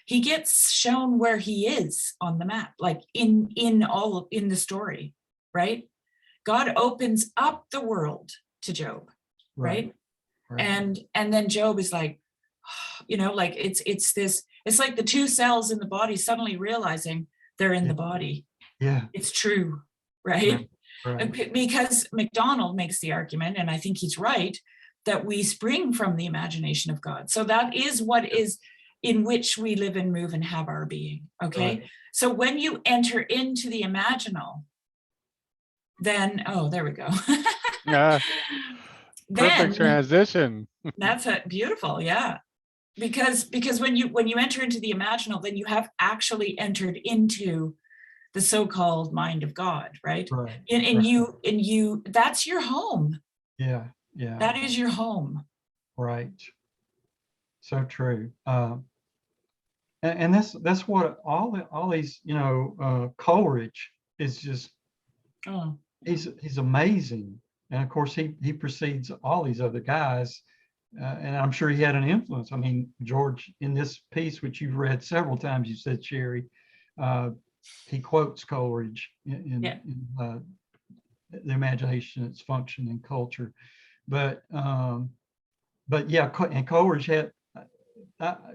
He gets shown where he is on the map, like in the story, right? God opens up the world to Job, right? And then Job is like, like it's like the two cells in the body suddenly realizing they're in the body. Yeah, it's true, right? Because MacDonald makes the argument, and I think he's right, that we spring from the imagination of God. So that is what is in which we live and move and have our being. Okay. So when you enter into the imaginal, then, there we go. Yeah. Perfect Then transition. that's beautiful. Yeah. Because when you enter into the imaginal, then you have actually entered into the so-called mind of God, right? And you, that's your home. Yeah. That is your home. Right. So true. And that's what all these, Coleridge is just, he's amazing. And of course he precedes all these other guys. And I'm sure he had an influence. I mean, George, in this piece, which you've read several times, you said, Sherry, he quotes Coleridge in the imagination, its function and culture. But yeah, and Coleridge had,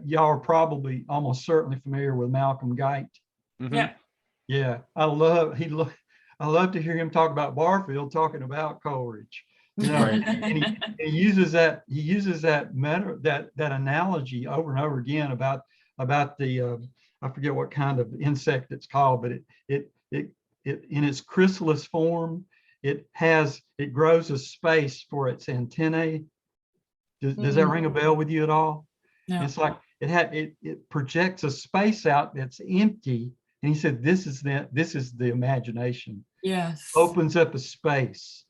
y'all are probably almost certainly familiar with Malcolm Guite. Yeah, I love to hear him talk about Barfield talking about Coleridge. And he uses that analogy over and over again about the I forget what kind of insect it's called, but it in its chrysalis form, it grows a space for its antennae. Does that ring a bell with you at all? No. It's like it projects a space out that's empty, and he said this is the imagination. Yes. Opens up a space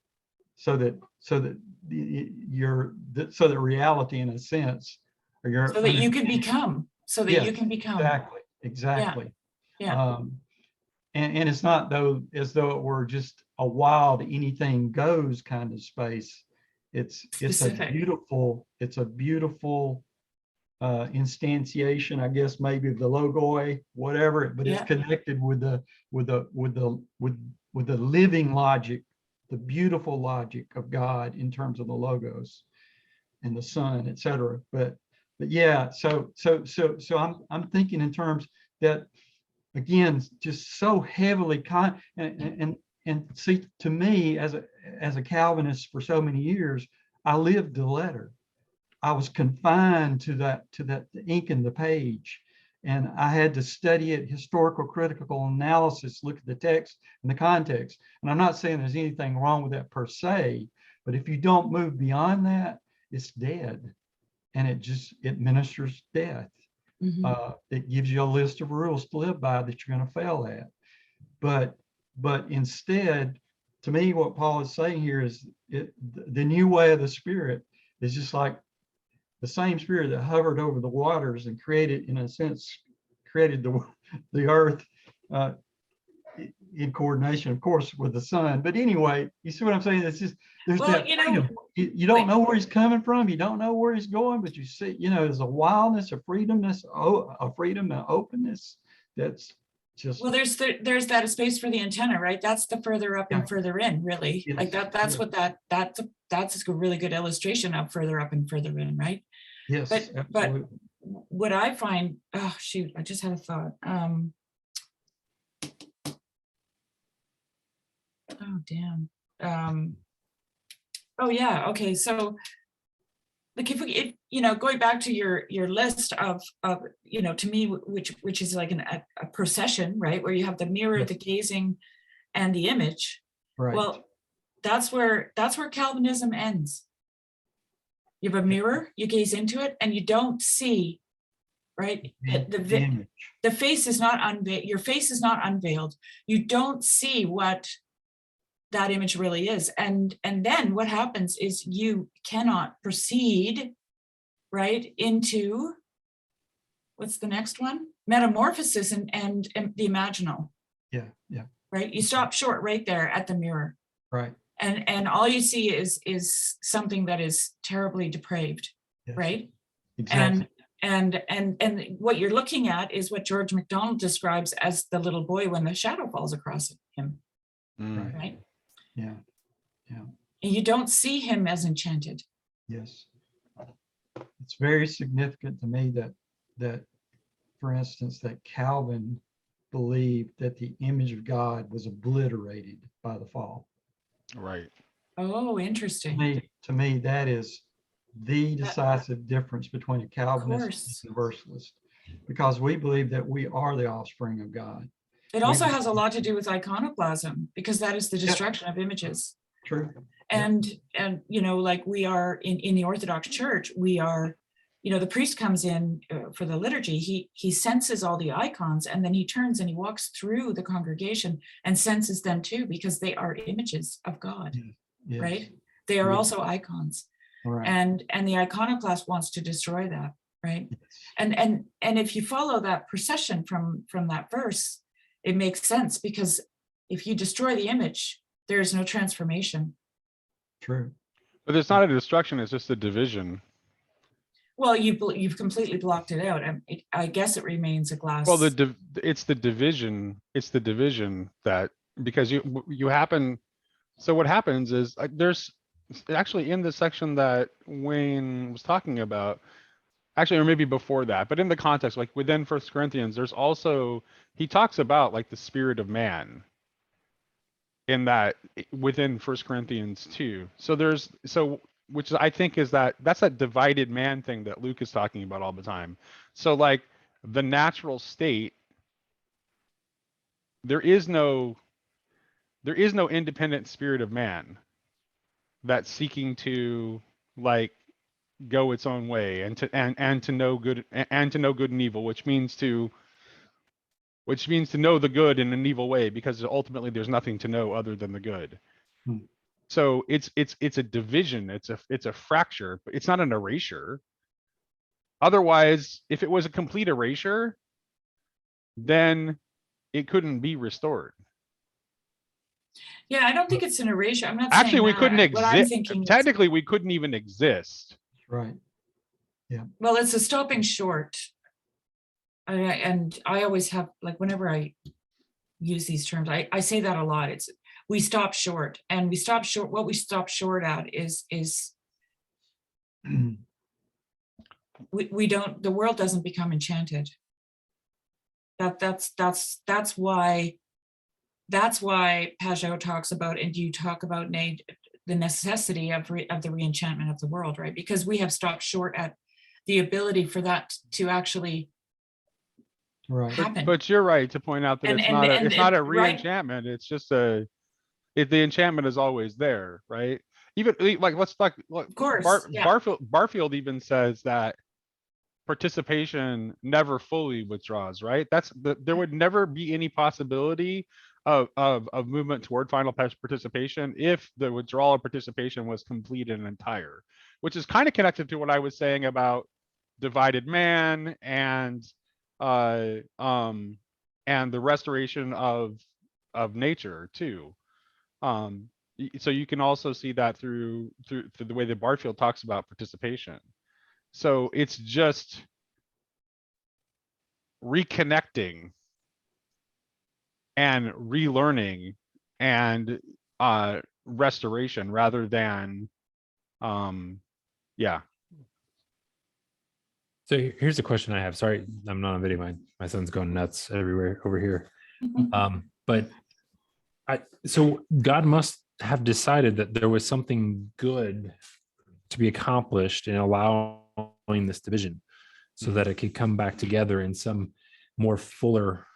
so that reality, in a sense, or so that you can become. You can become. Exactly. Yeah. And it's not as though it were just a wild anything goes kind of space. It's a beautiful instantiation, I guess, maybe of the logoi, whatever, but it's connected with the living logic, the beautiful logic of God in terms of the logos and the Son, etc. But yeah, so I'm thinking in terms that, again, just so heavily and see, to me, as a Calvinist for so many years, I lived the letter. I was confined to that ink in the page, and I had to study it, historical critical analysis, look at the text and the context. And I'm not saying there's anything wrong with that per se, but if you don't move beyond that, it's dead. And it ministers death. It gives you a list of rules to live by that you're going to fail at. But instead, to me, what Paul is saying here is the new way of the Spirit is just like the same Spirit that hovered over the waters and created, in a sense, created the earth in coordination, of course, with the sun. But anyway, you see what I'm saying? It's just, there's Well, that freedom. You don't know where he's coming from. You don't know where he's going, but you see, there's a wildness, a freedom, and openness that's just. Well, there's that space for the antenna, right? That's the further up Yeah. and further in, really. Yes. Like that's Yeah. what that's a really good illustration of further up and further in, right? Yes, But absolutely. what I find, oh shoot, I just had a thought. Oh damn. Oh yeah, okay. So like if going back to your list of to me, which is like a procession, right? Where you have the mirror, Yes. the gazing, and the image. Right. Well, that's where Calvinism ends. You have a mirror, you gaze into it, and you don't see, right? The image. The face is not unveiled. Your face is not unveiled. You don't see what that image really is. And then what happens is you cannot proceed, right, into, what's the next one? Metamorphosis and the imaginal. Yeah, yeah. Right? You stop short right there at the mirror. Right. And all you see is something that is terribly depraved, Yes. right? Exactly. And what you're looking at is what George MacDonald describes as the little boy when the shadow falls across him, right? Yeah. Yeah. And you don't see him as enchanted. Yes. It's very significant to me that, for instance, that Calvin believed that the image of God was obliterated by the fall. Right. Oh, interesting. To me, that is the decisive difference between a Calvinist and a Universalist, because we believe that we are the offspring of God. It also has a lot to do with iconoclasm, because that is the destruction of images. True. And like we are in the Orthodox Church, we are, the priest comes in for the liturgy, he senses all the icons, and then he turns and he walks through the congregation and senses them too, because they are images of God. Yes. Right? They are Yes. also icons. Right. And the iconoclast wants to destroy that, right? Yes. And if you follow that procession from that verse, it makes sense, because if you destroy the image, there is no transformation. True. But it's not a destruction, it's just a division. Well, you've completely blocked it out. I guess it remains a glass. Well, it's the division. It's the division that, because you happen. So what happens is there's actually in the section that Wayne was talking about, actually, or maybe before that, but in the context, like within 1 Corinthians, there's also, he talks about like the spirit of man in that within 1 Corinthians 2. So which I think is that's that divided man thing that Luke is talking about all the time. So like the natural state, there is no independent spirit of man that's seeking to like go its own way and to know good and evil, which means to know the good in an evil way, because ultimately there's nothing to know other than the good. So it's a division, it's a fracture, but it's not an erasure. Otherwise, if it was a complete erasure, then it couldn't be restored. Yeah, I don't think it's an erasure. I'm not Actually, saying we that. couldn't What I'm exist. thinking is, Technically, we couldn't even exist. Right. well, it's a stopping short. And I always have, like, whenever I use these terms, I say that a lot. It's we stop short, and we stop short. What we stop short at is we don't. The world doesn't become enchanted. That's why Pajot talks about, and you talk about, Nate, the necessity of the re-enchantment of the world, right? Because we have stopped short at the ability for that to actually Right. happen. But you're right to point out that And- it's and- not a and it's not a it- right. re-enchantment. It's just the enchantment is always there, right? Even like let's talk. Of course, yeah. Barfield even says that participation never fully withdraws, right? There would never be any possibility of movement toward final participation if the withdrawal of participation was complete and entire, which is kind of connected to what I was saying about divided man uh and the restoration of nature too. So you can also see that through the way that Barfield talks about participation. So it's just reconnecting and relearning and restoration rather than yeah. So here's a question I have. Sorry, I'm not on video. My son's going nuts everywhere over here. But so God must have decided that there was something good to be accomplished in allowing this division, so that it could come back together in some more fuller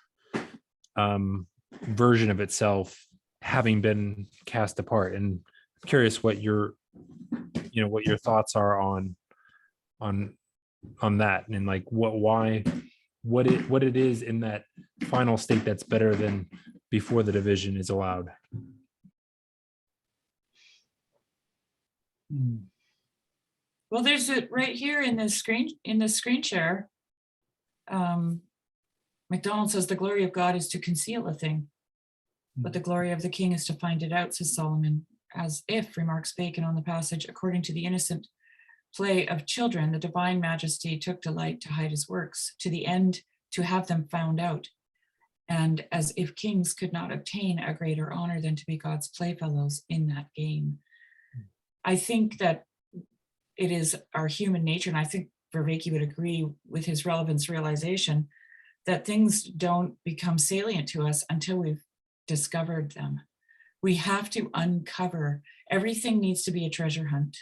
version of itself, having been cast apart. And I'm curious what your thoughts are on that, and like what it is in that final state that's better than before the division is allowed. Well, there's it right here in this screen share. MacDonald says the glory of God is to conceal a thing, but the glory of the king is to find it out, says Solomon. As if, remarks Bacon on the passage, according to the innocent play of children, the divine majesty took delight to hide his works, to the end to have them found out. And as if kings could not obtain a greater honor than to be God's playfellows in that game. I think that it is our human nature, and I think Vervaeke would agree with his relevance realization, that things don't become salient to us until we've discovered them. We have to uncover. Everything needs to be a treasure hunt.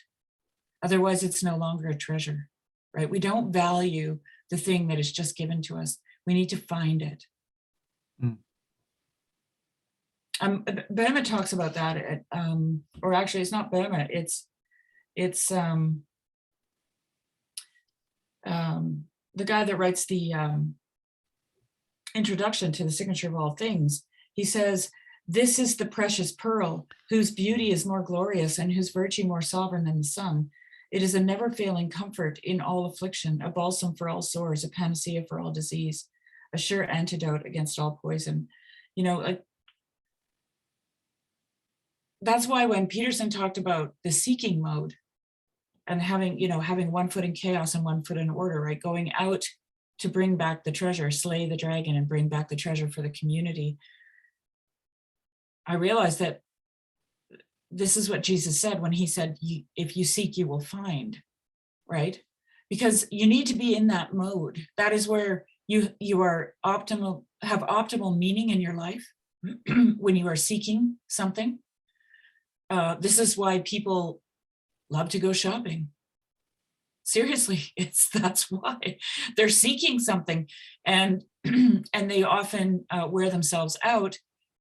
Otherwise, it's no longer a treasure, right? We don't value the thing that is just given to us. We need to find it. Bema talks about that, or actually, it's not Bema. It's the guy that writes the introduction to the Signature of All Things. He says, "This is the precious pearl, whose beauty is more glorious and whose virtue more sovereign than the sun. It is a never-failing comfort in all affliction, a balsam for all sores, a panacea for all disease, a sure antidote against all poison." You know, that's why when Peterson talked about the seeking mode and having one foot in chaos and one foot in order, right? Going out to bring back the treasure, slay the dragon and bring back the treasure for the community. I realized that this is what Jesus said when he said, if you seek, you will find, right? Because you need to be in that mode. That is where you are have optimal meaning in your life when you are seeking something. This is why people love to go shopping. Seriously, that's why they're seeking something, and they often wear themselves out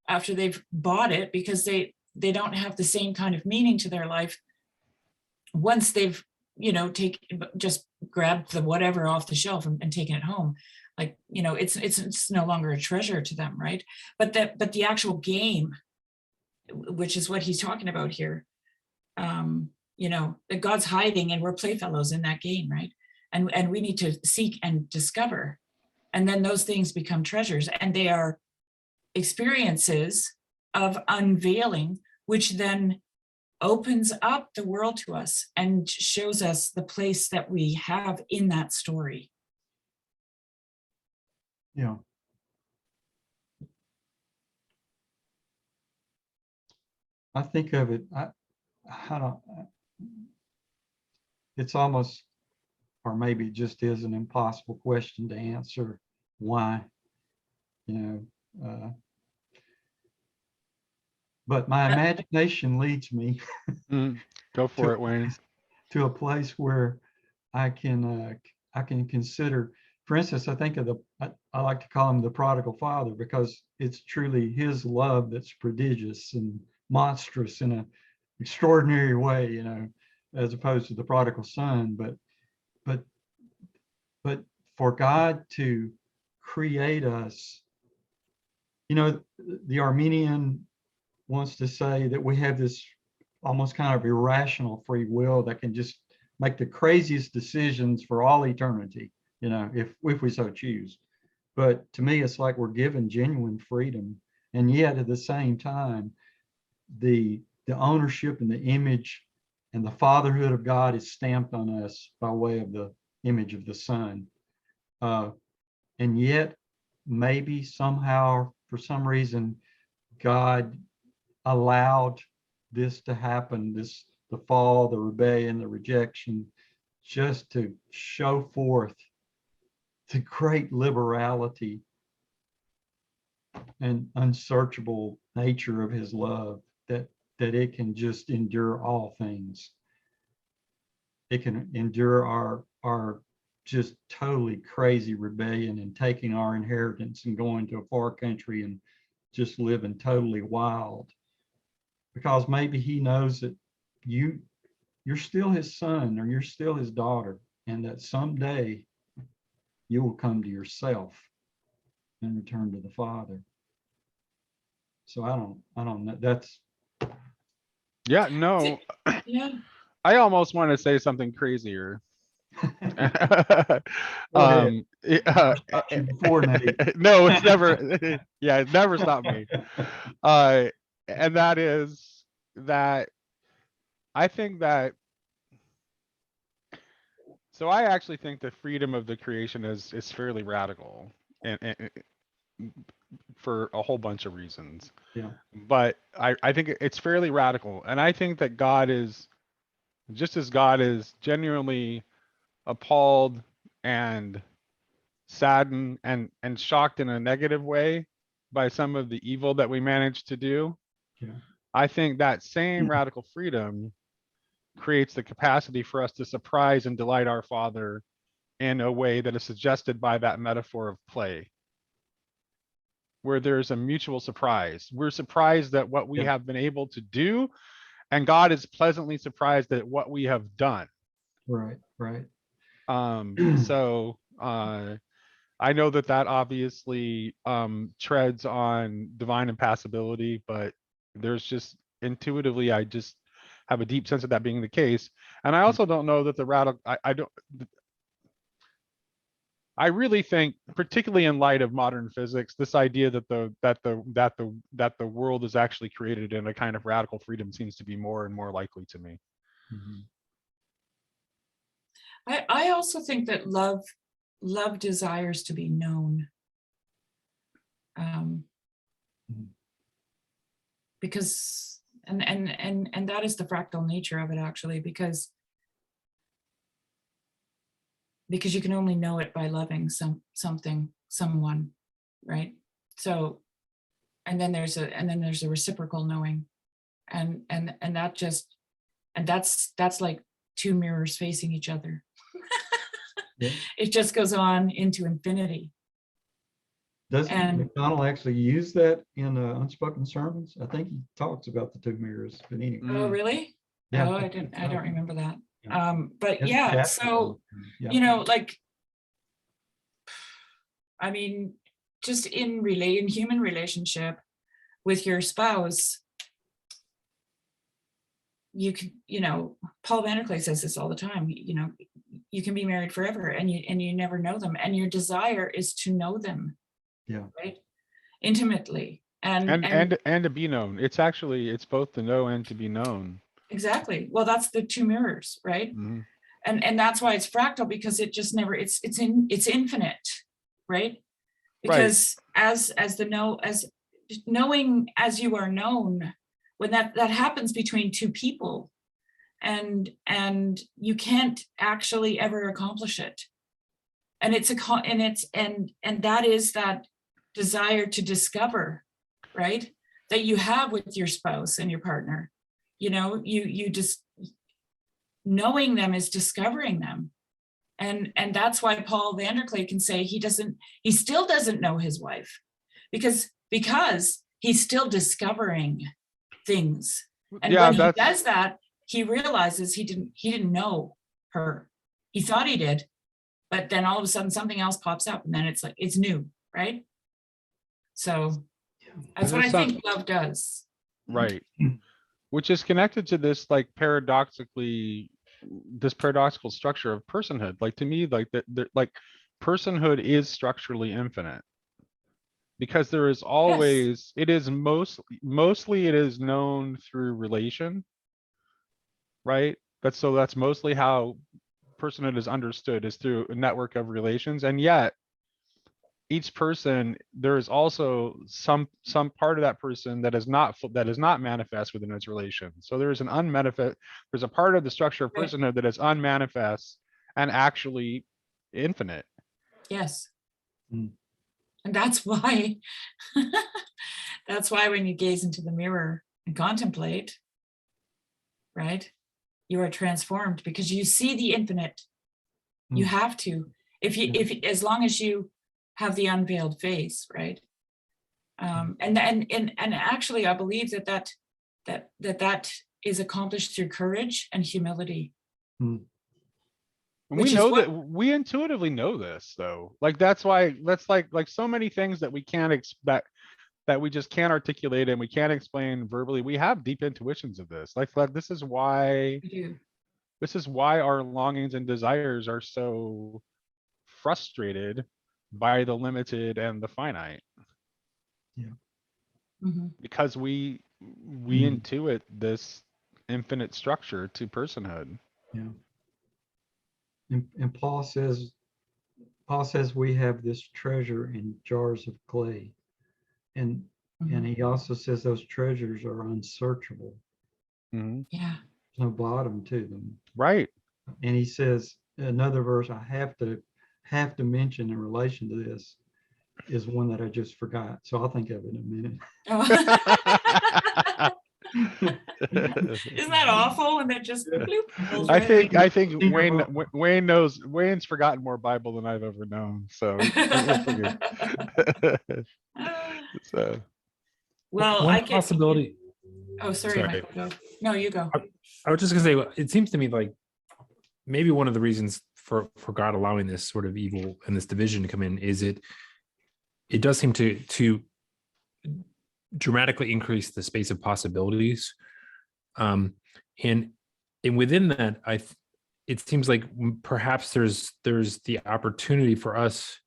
after they've bought it, because they don't have the same kind of meaning to their life once they've just grabbed the whatever off the shelf and taken it home. Like, it's no longer a treasure to them, right? But the actual game, which is what he's talking about here, that God's hiding and we're playfellows in that game, right? And we need to seek and discover, and then those things become treasures, and they are experiences of unveiling, which then opens up the world to us and shows us the place that we have in that story. Yeah. I think of it, it's almost, or maybe it just is an impossible question to answer why, but my imagination leads me Go for it, Wayne. to a place where I can consider, for instance, I think of I like to call him the prodigal father, because it's truly his love that's prodigious and monstrous in an extraordinary way, as opposed to the prodigal son. But for God to create us, the Armenian wants to say that we have this almost kind of irrational free will that can just make the craziest decisions for all eternity, if we so choose. But to me, it's like we're given genuine freedom. And yet at the same time, the ownership and the image and the fatherhood of God is stamped on us by way of the image of the Son. And yet, maybe somehow, for some reason, God allowed this to happen, the fall, the rebellion, the rejection, just to show forth the great liberality and unsearchable nature of his love, that it can just endure all things. It can endure our just totally crazy rebellion and taking our inheritance and going to a far country and just living totally wild, because maybe he knows that you're still his son or you're still his daughter, and that someday you will come to yourself and return to the Father. So I don't know. That's Yeah, no, Yeah. I almost want to say something crazier. Go ahead. Stopped you before, Nate. No, it's never, yeah, it never stopped me. And that is that I think that, so I actually think the freedom of the creation is fairly radical, and for a whole bunch of reasons. Yeah. But I think it's fairly radical. And I think that God is, just as God is genuinely appalled and saddened and shocked in a negative way by some of the evil that we manage to do, Yeah. I think that same radical freedom creates the capacity for us to surprise and delight our Father in a way that is suggested by that metaphor of play, where there's a mutual surprise. We're surprised at what we Yeah. have been able to do, and God is pleasantly surprised at what we have done. Right. So I know that obviously treads on divine impassibility, but there's just intuitively, I just have a deep sense of that being the case. And I also don't know that the radical, I really think, particularly in light of modern physics, this idea that the world is actually created in a kind of radical freedom seems to be more and more likely to me. Mhm. I also think that love desires to be known. Because and that is the fractal nature of it, actually, because you can only know it by loving someone, right? So, and then there's a reciprocal knowing, and that's like two mirrors facing each other. Yeah. It just goes on into infinity. Doesn't McDonald actually use that in Unspoken Sermons? I think he talks about the two mirrors. But anyway. Oh, really? Yeah. Oh, I don't remember that. Yeah. But It's yeah, chapter. so Yeah. like, I mean, just in human relationship with your spouse, you can, Paul Vanderklay says this all the time, you can be married forever and you never know them, and your desire is to know them. Yeah. Right. Intimately. And to be known. It's both to know and to be known. Exactly. Well, that's the two mirrors, right? Mm-hmm. And that's why it's fractal, because it just never, it's infinite, right? Because as knowing as you are known, when that happens between two people, and you can't actually ever accomplish it. And that is that desire to discover, right? That you have with your spouse and your partner. You just knowing them is discovering them. And that's why Paul Vanderklay can say he still doesn't know his wife, because he's still discovering things. And Yeah, when he that's does that, he realizes he didn't know her. He thought he did, but then all of a sudden something else pops up, and then it's like it's new, right? So that's what I think love does. right. Which is connected to this like this paradoxical structure of personhood. Like to me, like like personhood is structurally infinite. Because there is always, it is mostly it is known through relation, right? That's mostly how personhood is understood, is through a network of relations. And yet each person, there is also some part of that person that is not manifest within its relation. So there's there's a part of the structure of Right. personhood that is unmanifest and actually infinite. Yes. Mm. And that's why when you gaze into the mirror and contemplate, right, you are transformed because you see the infinite. You have to, if as long as you have the unveiled face, right? And actually, I believe that is accomplished through courage and humility. Mm. And we know that we intuitively know this though. Like that's like so many things that we can't expect, that we just can't articulate and we can't explain verbally. We have deep intuitions of this. Like this is why We do. our longings and desires are so frustrated by the limited and the finite. Yeah. Mhm. Because we intuit this infinite structure to personhood. Yeah. And Paul says we have this treasure in jars of clay. And he also says those treasures are unsearchable. Mhm. Yeah. There's no bottom to them. Right. And he says, another verse I have to mention in relation to this is one that I just forgot. So I'll think of it in a minute. Oh. Isn't that awful when that just bloop, goes I right think Wayne's forgotten more Bible than I've ever known. So we're figured. So Well, one I get. possibility. Oh, sorry, Sorry. Michael. Go. No, you go. I was just gonna say, it seems to me like maybe one of the reasons for God allowing this sort of evil and this division to come in is it does seem to dramatically increase the space of possibilities, and within that, it seems like perhaps there's the opportunity for us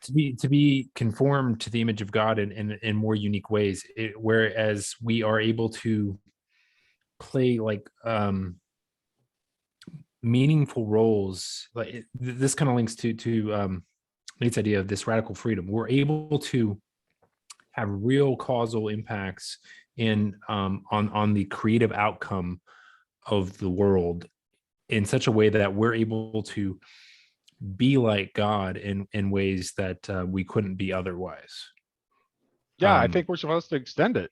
to be conformed to the image of God in more unique ways, whereas we are able to play like meaningful roles. Like this kind of links to Nate's idea of this radical freedom. We're able to have real causal impacts on the creative outcome of the world in such a way that we're able to be like God in ways that we couldn't be otherwise. yeah, I think we're supposed to extend it.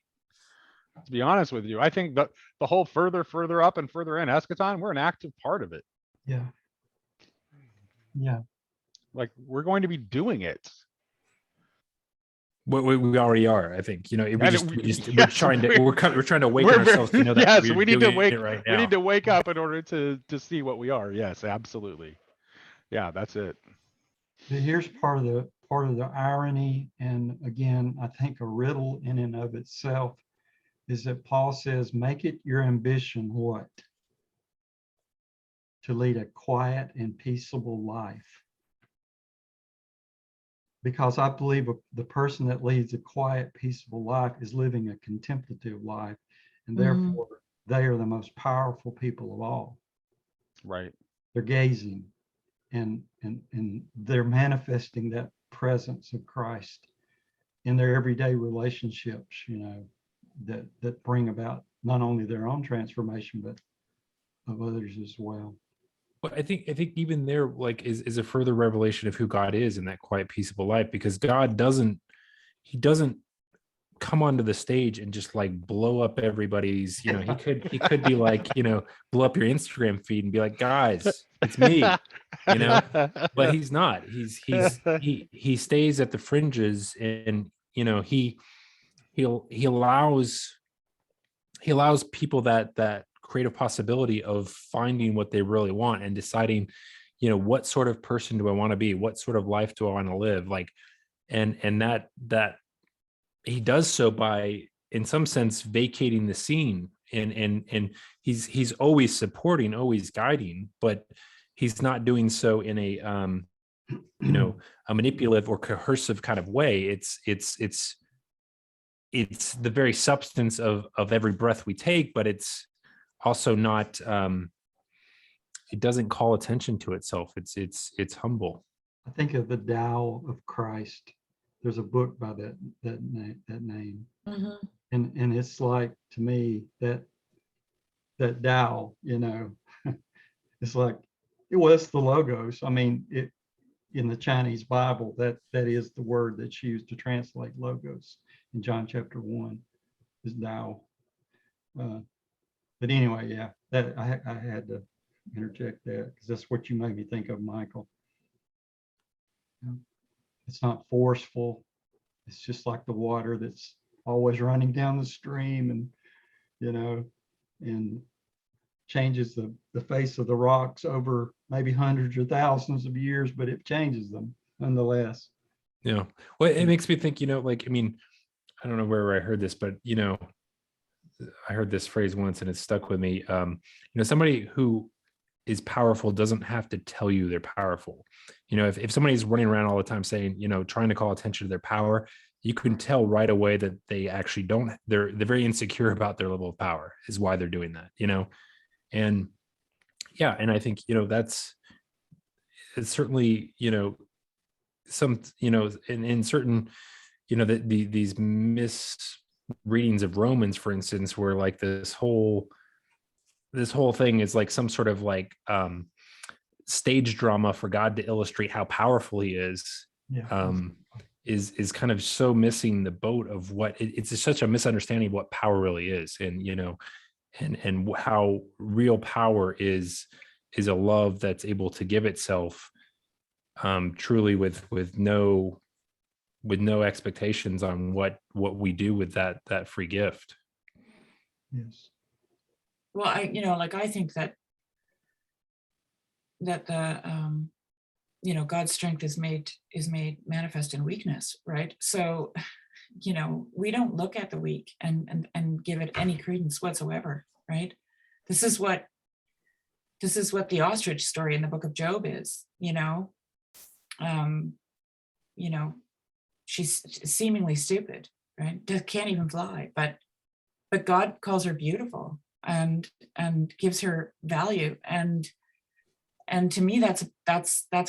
To be honest with you, I think the whole further up and further in eschaton, we're an active part of it. Yeah. Yeah. Like we're going to be doing it. We already are, I think. We're yes, trying to awaken ourselves to know that yes, we're we need to doing wake it right now. We need to wake up in order to see what we are. Yes, absolutely. Yeah, that's it. Here's part of the irony, and again, I think a riddle in and of itself, is that Paul says, make it your ambition what? To lead a quiet and peaceable life. Because I believe the person that leads a quiet, peaceable life is living a contemplative life, and therefore they are the most powerful people of all. Right. They're gazing and they're manifesting that presence of Christ in their everyday relationships, that bring about not only their own transformation, but of others as well. Well, I think even there, like, is a further revelation of who God is in that quiet, peaceable life, because God doesn't come onto the stage and just like blow up everybody's, he could be like, blow up your Instagram feed and be like, guys, it's me, but he's not. He stays at the fringes, and he allows people that creative possibility of finding what they really want and deciding, what sort of person do I want to be? What sort of life do I want to live? Like, and that he does so by, in some sense, vacating the scene, and he's always supporting, always guiding, but he's not doing so in a a manipulative or coercive kind of way. It's the very substance of every breath we take, but it's also not, it doesn't call attention to itself. It's humble. I think of the Tao of Christ. There's a book by that name. Mhm. And it's like, to me, that Tao, it's like, it's the logos. I mean, it, in the Chinese Bible, that is the word that's used to translate logos in John chapter 1 is Tao. But anyway, yeah, that I had to interject that because that's what you made me think of, Michael. It's not forceful. It's just like the water that's always running down the stream, and and changes the face of the rocks over maybe hundreds or thousands of years, but it changes them nonetheless. Well, it makes me think, like, I mean, I don't know where I heard this, but I heard this phrase once and it stuck with me. Somebody who is powerful doesn't have to tell you they're powerful. If somebody's running around all the time saying, trying to call attention to their power, you can tell right away that they actually don't, they're very insecure about their level of power is why they're doing that, and yeah. And I think, it's certainly, some, in certain, these misreadings of Romans, for instance, where like this whole thing is like some sort of like stage drama for God to illustrate how powerful he is. Yeah. Is kind of so missing the boat of what it's just such a misunderstanding of what power really is, and and how real power is a love that's able to give itself truly with no expectations on what we do with that free gift. Yes. Well, I think that the God's strength is made manifest in weakness, right? So, we don't look at the weak and give it any credence whatsoever, right? This is what the ostrich story in the book of Job is, she's seemingly stupid, right? Can't even fly, but God calls her beautiful and gives her value, and to me that's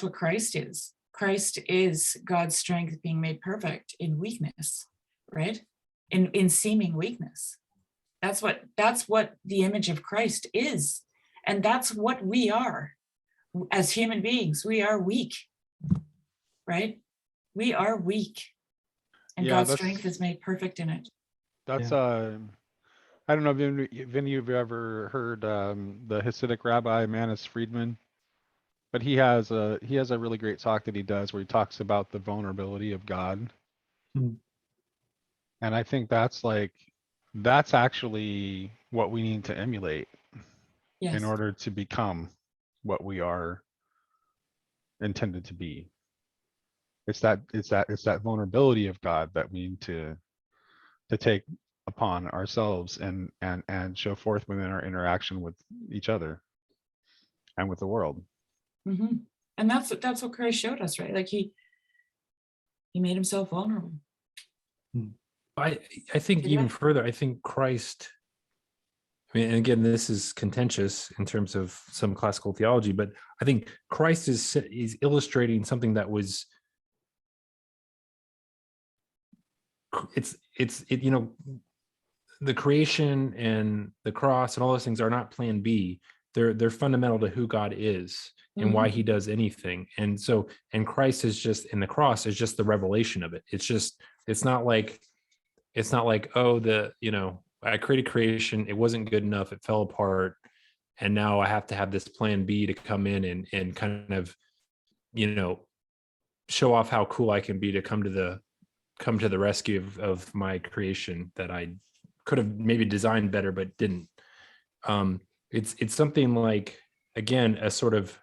what Christ is. Christ is God's strength being made perfect in weakness, right? In seeming weakness. That's what the image of Christ is, and that's what we are as human beings. We are weak, right? We are weak, and God's strength is made perfect in it. That's I don't know if any of you have ever heard the Hasidic rabbi Manis Friedman, but he has a really great talk that he does where he talks about the vulnerability of God. Hmm. And I think that's actually what we need to emulate in order to become what we are intended to be. It's that vulnerability of God that we need to take upon ourselves and show forth within our interaction with each other and with the world. Mm-hmm. And that's what Christ showed us, right? Like he made himself vulnerable. I think even further, I think Christ, I mean, and again, this is contentious in terms of some classical theology, but I think Christ is illustrating something that was, the creation and the cross and all those things are not plan B. They're fundamental to who God is and why he does anything. And Christ is just, in the cross is just the revelation of it. It's not like It's not like, oh, I created creation, it wasn't good enough, it fell apart, and now I have to have this plan B to come in and kind of, show off how cool I can be to come to the rescue of my creation that I could have maybe designed better but didn't. It's something like, again, a sort of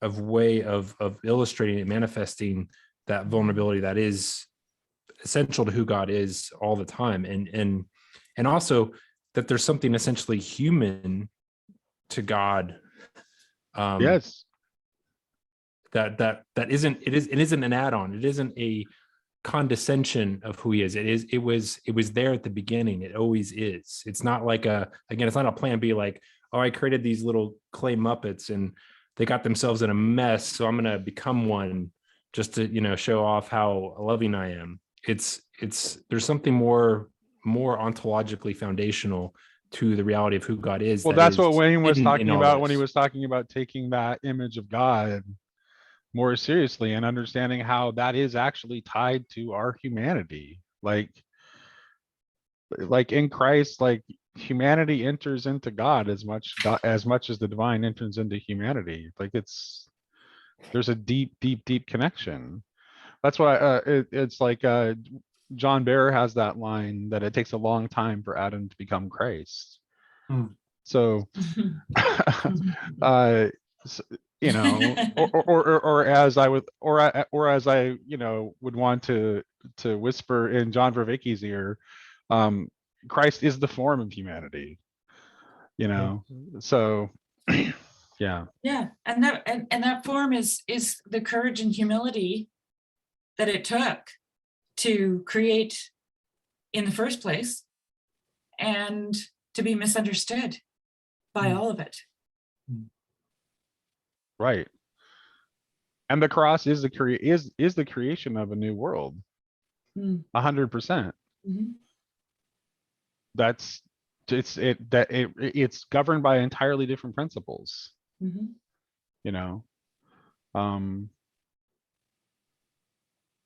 way of illustrating and manifesting that vulnerability that is essential to who God is all the time, and also that there's something essentially human to God. Yes. That isn't, it isn't an add-on. It isn't a condescension of who he is. It was there at the beginning. It always is. It's not like it's not a plan B, like, oh, I created these little clay Muppets and they got themselves in a mess, so I'm gonna become one just to show off how loving I am. It's there's something more ontologically foundational to the reality of who God is. Well, that that's is what Wayne was hidden in talking all about when he this. was talking about taking that image of God more seriously and understanding how that is actually tied to our humanity. Like in Christ, like humanity enters into God as much as the divine enters into humanity. Like there's a deep connection. That's why it's like John Bear has that line that it takes a long time for Adam to become Christ. Hmm. So uh or as I would as I would want to whisper in John Vervaeke's ear, Christ is the form of humanity, so yeah. Yeah, and that form is the courage and humility that it took to create in the first place and to be misunderstood by all of it. Right. And the cross is the creation of a new world. 100%. That's it's governed by entirely different principles.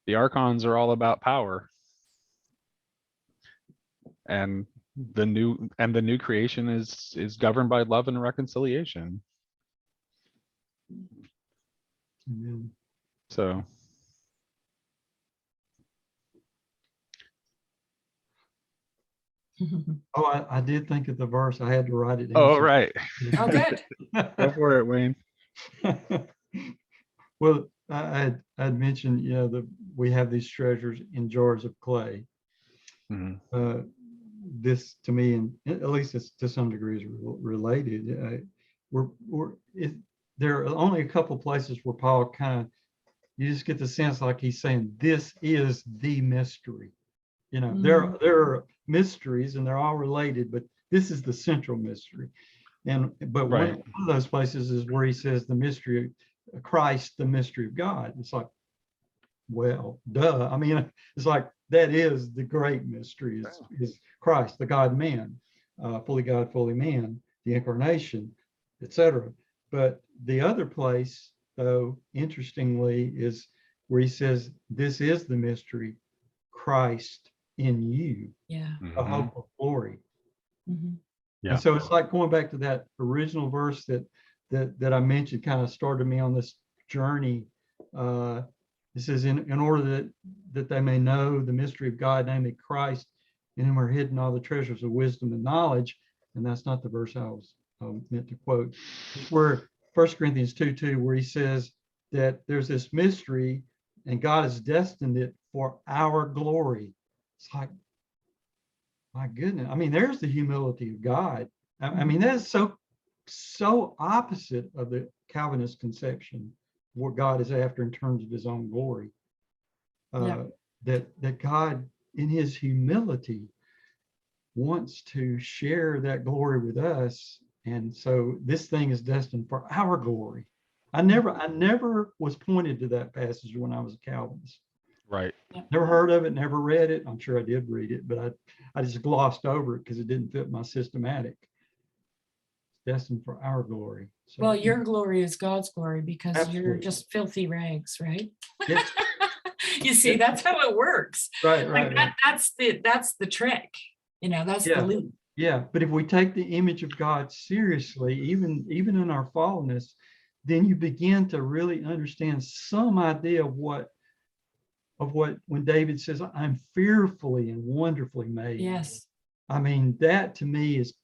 The archons are all about power, and the new creation is governed by love and reconciliation. Amen. So Oh, I did think of the verse. I had to write it down. oh right. Oh, good. Go for it, Wayne. Well, I'd mentioned, that we have these treasures in jars of clay. This to me, and at least it's to some degree, is related. There are only a couple places where Paul you just get the sense like he's saying this is the mystery. There are mysteries and they're all related, but this is the central mystery. But Right. one of those places is where he says the mystery of Christ, the mystery of God. It's like, well, duh. I mean, it's like that is the great mystery is Christ, the God-man, fully God, fully man, the incarnation, etc. But the other place, though, interestingly, is where he says, this is the mystery, Christ in you, a hope of glory. Yeah. And so it's like going back to that original verse that I mentioned, kind of started me on this journey. It says, in order that they may know the mystery of God, namely Christ, in whom are hidden all the treasures of wisdom and knowledge. And that's not the verse I was meant to quote. It's where 1 Corinthians 2:2, where he says that there's this mystery and God has destined it for our glory. It's like, my goodness. I mean, there's the humility of God. I mean, that is so opposite of the Calvinist conception, what God is after in terms of his own glory. That God, in his humility, wants to share that glory with us. And so this thing is destined for our glory. I never was pointed to that passage when I was a Calvinist. Right. Never heard of it, never read it. I'm sure I did read it, but I just glossed over it because it didn't fit my systematic. It's destined for our glory. So, well, your glory is God's glory because absolutely. you're just filthy rags, right? Yes. You see, that's how it works. Right, Like right, right. that's the trick. That's the Yeah. loop. Yeah, but if we take the image of God seriously, even in our fallenness, then you begin to really understand some idea of what when David says, "I'm fearfully and wonderfully made." Yes. I mean, that to me is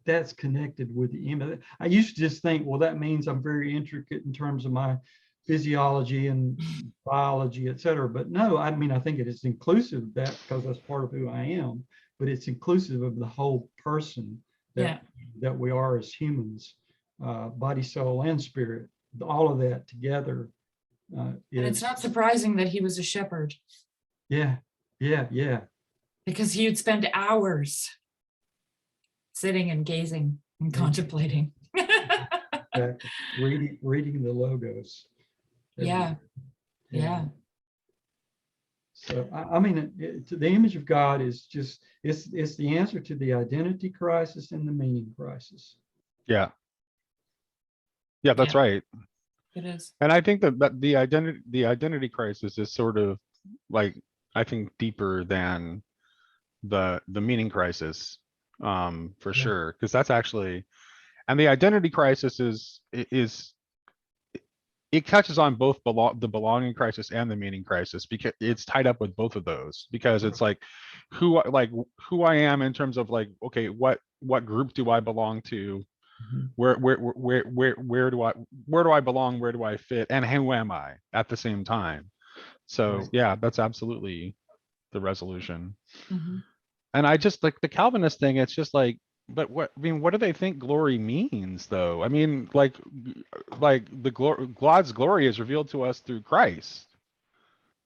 that's connected with the image. I used to just think, well, that means I'm very intricate in terms of my physiology and biology, et cetera. But no, I mean, I think it is inclusive of that because that's part of who I am, but it's inclusive of the whole person Yeah. that we are as humans, body, soul, and spirit. All of that together And it's is, not surprising that he was a shepherd, yeah, yeah. because he would spend hours sitting and gazing and contemplating. Exactly. Reading the logos. Yeah. Yeah. So I mean, the image of God is just it's the answer to the identity crisis and the meaning crisis. Yeah. Yeah, that's Yeah. right. It is. And I think that the identity crisis is sort of like, I think, deeper than the meaning crisis, for Yeah. sure, because that's actually, and the identity crisis is it catches on both the belonging crisis and the meaning crisis, because it's tied up with both of those, because it's like who I am in terms of like, okay, what group do I belong to? Mhm. Where do I belong? Where do I fit? And who am I at the same time? So Right. yeah, that's absolutely the resolution. Mhm. And I just like the Calvinist thing. It's just like, but what, I mean, what do they think glory means, though? I mean, like the God's glory is revealed to us through Christ.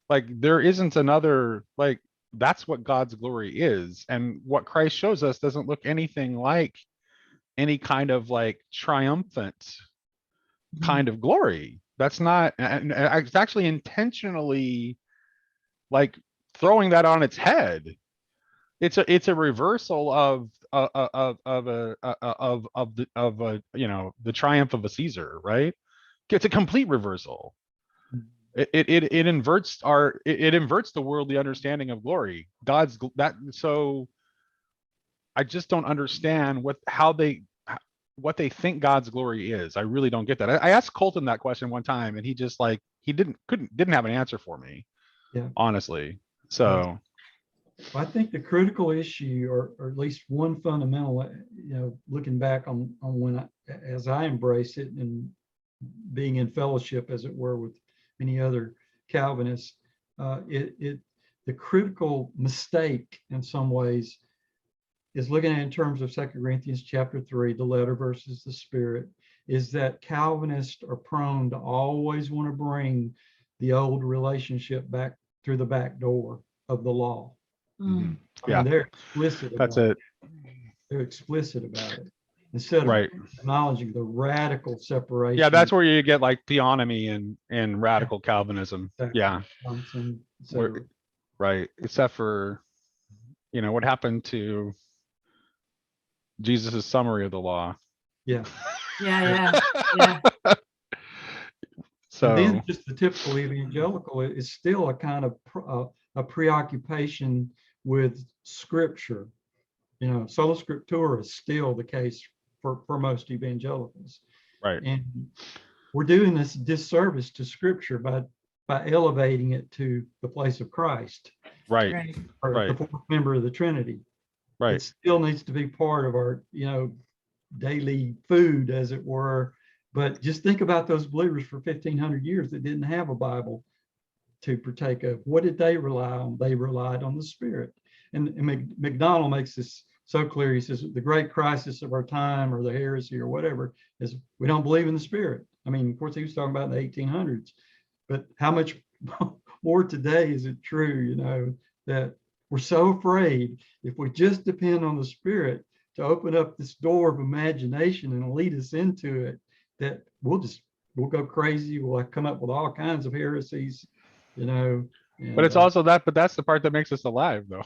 Like there isn't another, like that's what God's glory is, and what Christ shows us doesn't look anything like any kind of like triumphant kind of glory. That's not, and it's actually intentionally like throwing that on its head. It's a reversal of the triumph of a Caesar, right? It's a complete reversal. It inverts it inverts the worldly understanding of glory. So I just don't understand what they think God's glory is. I really don't get that. I asked Colton that question one time, and he just like didn't have an answer for me, Yeah. honestly. Well, So I think the critical issue, or at least one fundamental, looking back on when as I embrace it and being in fellowship, as it were, with many other Calvinists, the critical mistake in some ways is looking at it in terms of 2 Corinthians chapter 3, the letter versus the spirit, is that Calvinists are prone to always want to bring the old relationship back through the back door of the law. Mm. I mean, they're explicit that's about it. They're explicit about it instead of Right. acknowledging the radical separation. Yeah, that's where you get like theonomy and radical Calvinism. Exactly. Yeah. Thompson, et Where, cetera. right. Except for, what happened to Jesus's summary of the law. Yeah. Yeah. Yeah. And then So just the typical evangelical is still a kind of a preoccupation with scripture. Sola scriptura is still the case for most evangelicals. right. And we're doing this disservice to scripture by elevating it to the place of Christ, Right. Right. or Right. the fourth member of the Trinity. It Right. still needs to be part of our, daily food, as it were. But just think about those believers for 1,500 years that didn't have a Bible to partake of. What did they rely on? They relied on the Spirit. And McDonald makes this so clear. He says the great crisis of our time, or the heresy, or whatever, is we don't believe in the Spirit. I mean, of course, he was talking about the 1800s, but how much more today is it true, that we're so afraid if we just depend on the Spirit to open up this door of imagination and lead us into it, that we'll go crazy. We'll come up with all kinds of heresies, and, But it's also but that's the part that makes us alive, though.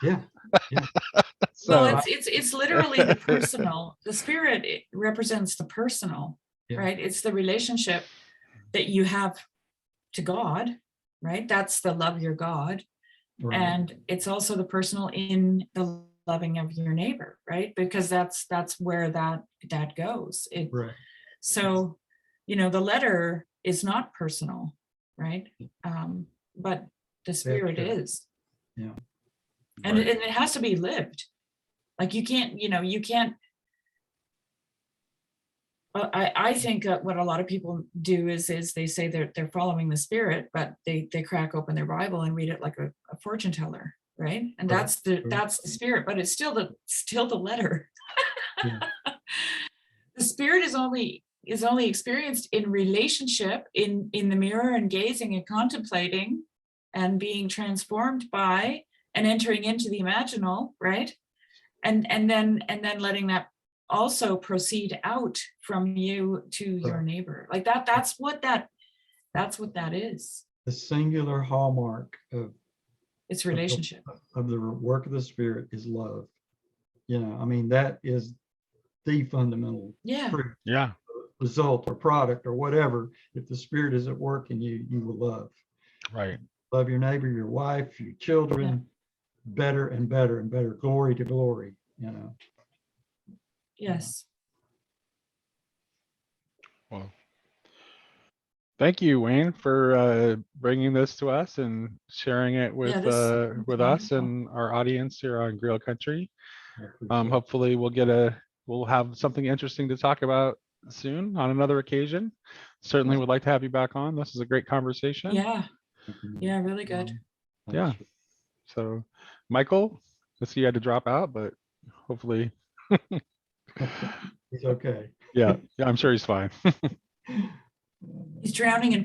yeah. So Well, it's literally the personal. The spirit, it represents the personal, Yeah. right? It's the relationship that you have to God, right? That's the love your God. Right. And it's also the personal in the loving of your neighbor, right? Because that's where that goes. Right. So, the letter is not personal, right? But the spirit true. is. Yeah. And Right. it has to be lived. Like you can't. I think what a lot of people do is they say they're following the spirit, but they crack open their Bible and read it like a fortune teller, right? And Right. that's the spirit, but it's still the letter. Yeah. The spirit is only experienced in relationship, in the mirror, and gazing and contemplating and being transformed by and entering into the imaginal, right? And then letting that also proceed out from you to your Right. neighbor. Like that's what that is. The singular hallmark It's relationship. of the work of the Spirit is love. I mean, that is the fundamental Yeah. truth, Yeah. result or product or whatever. If the Spirit is at work in you, you will love. Right. Love your neighbor, your wife, your children, better and better and better, glory to glory, Yes. Well, thank you, Wayne, for bringing this to us and sharing it with this is with us wonderful. and our audience here on Grill Country. I appreciate it. Hopefully, we'll have something interesting to talk about soon on another occasion. Certainly, would like to have you back on. This is a great conversation. Yeah. Thank you. Yeah. Really good. Yeah. So, Michael, I see you had to drop out, but hopefully, It's okay. yeah, I'm sure he's fine. He's drowning in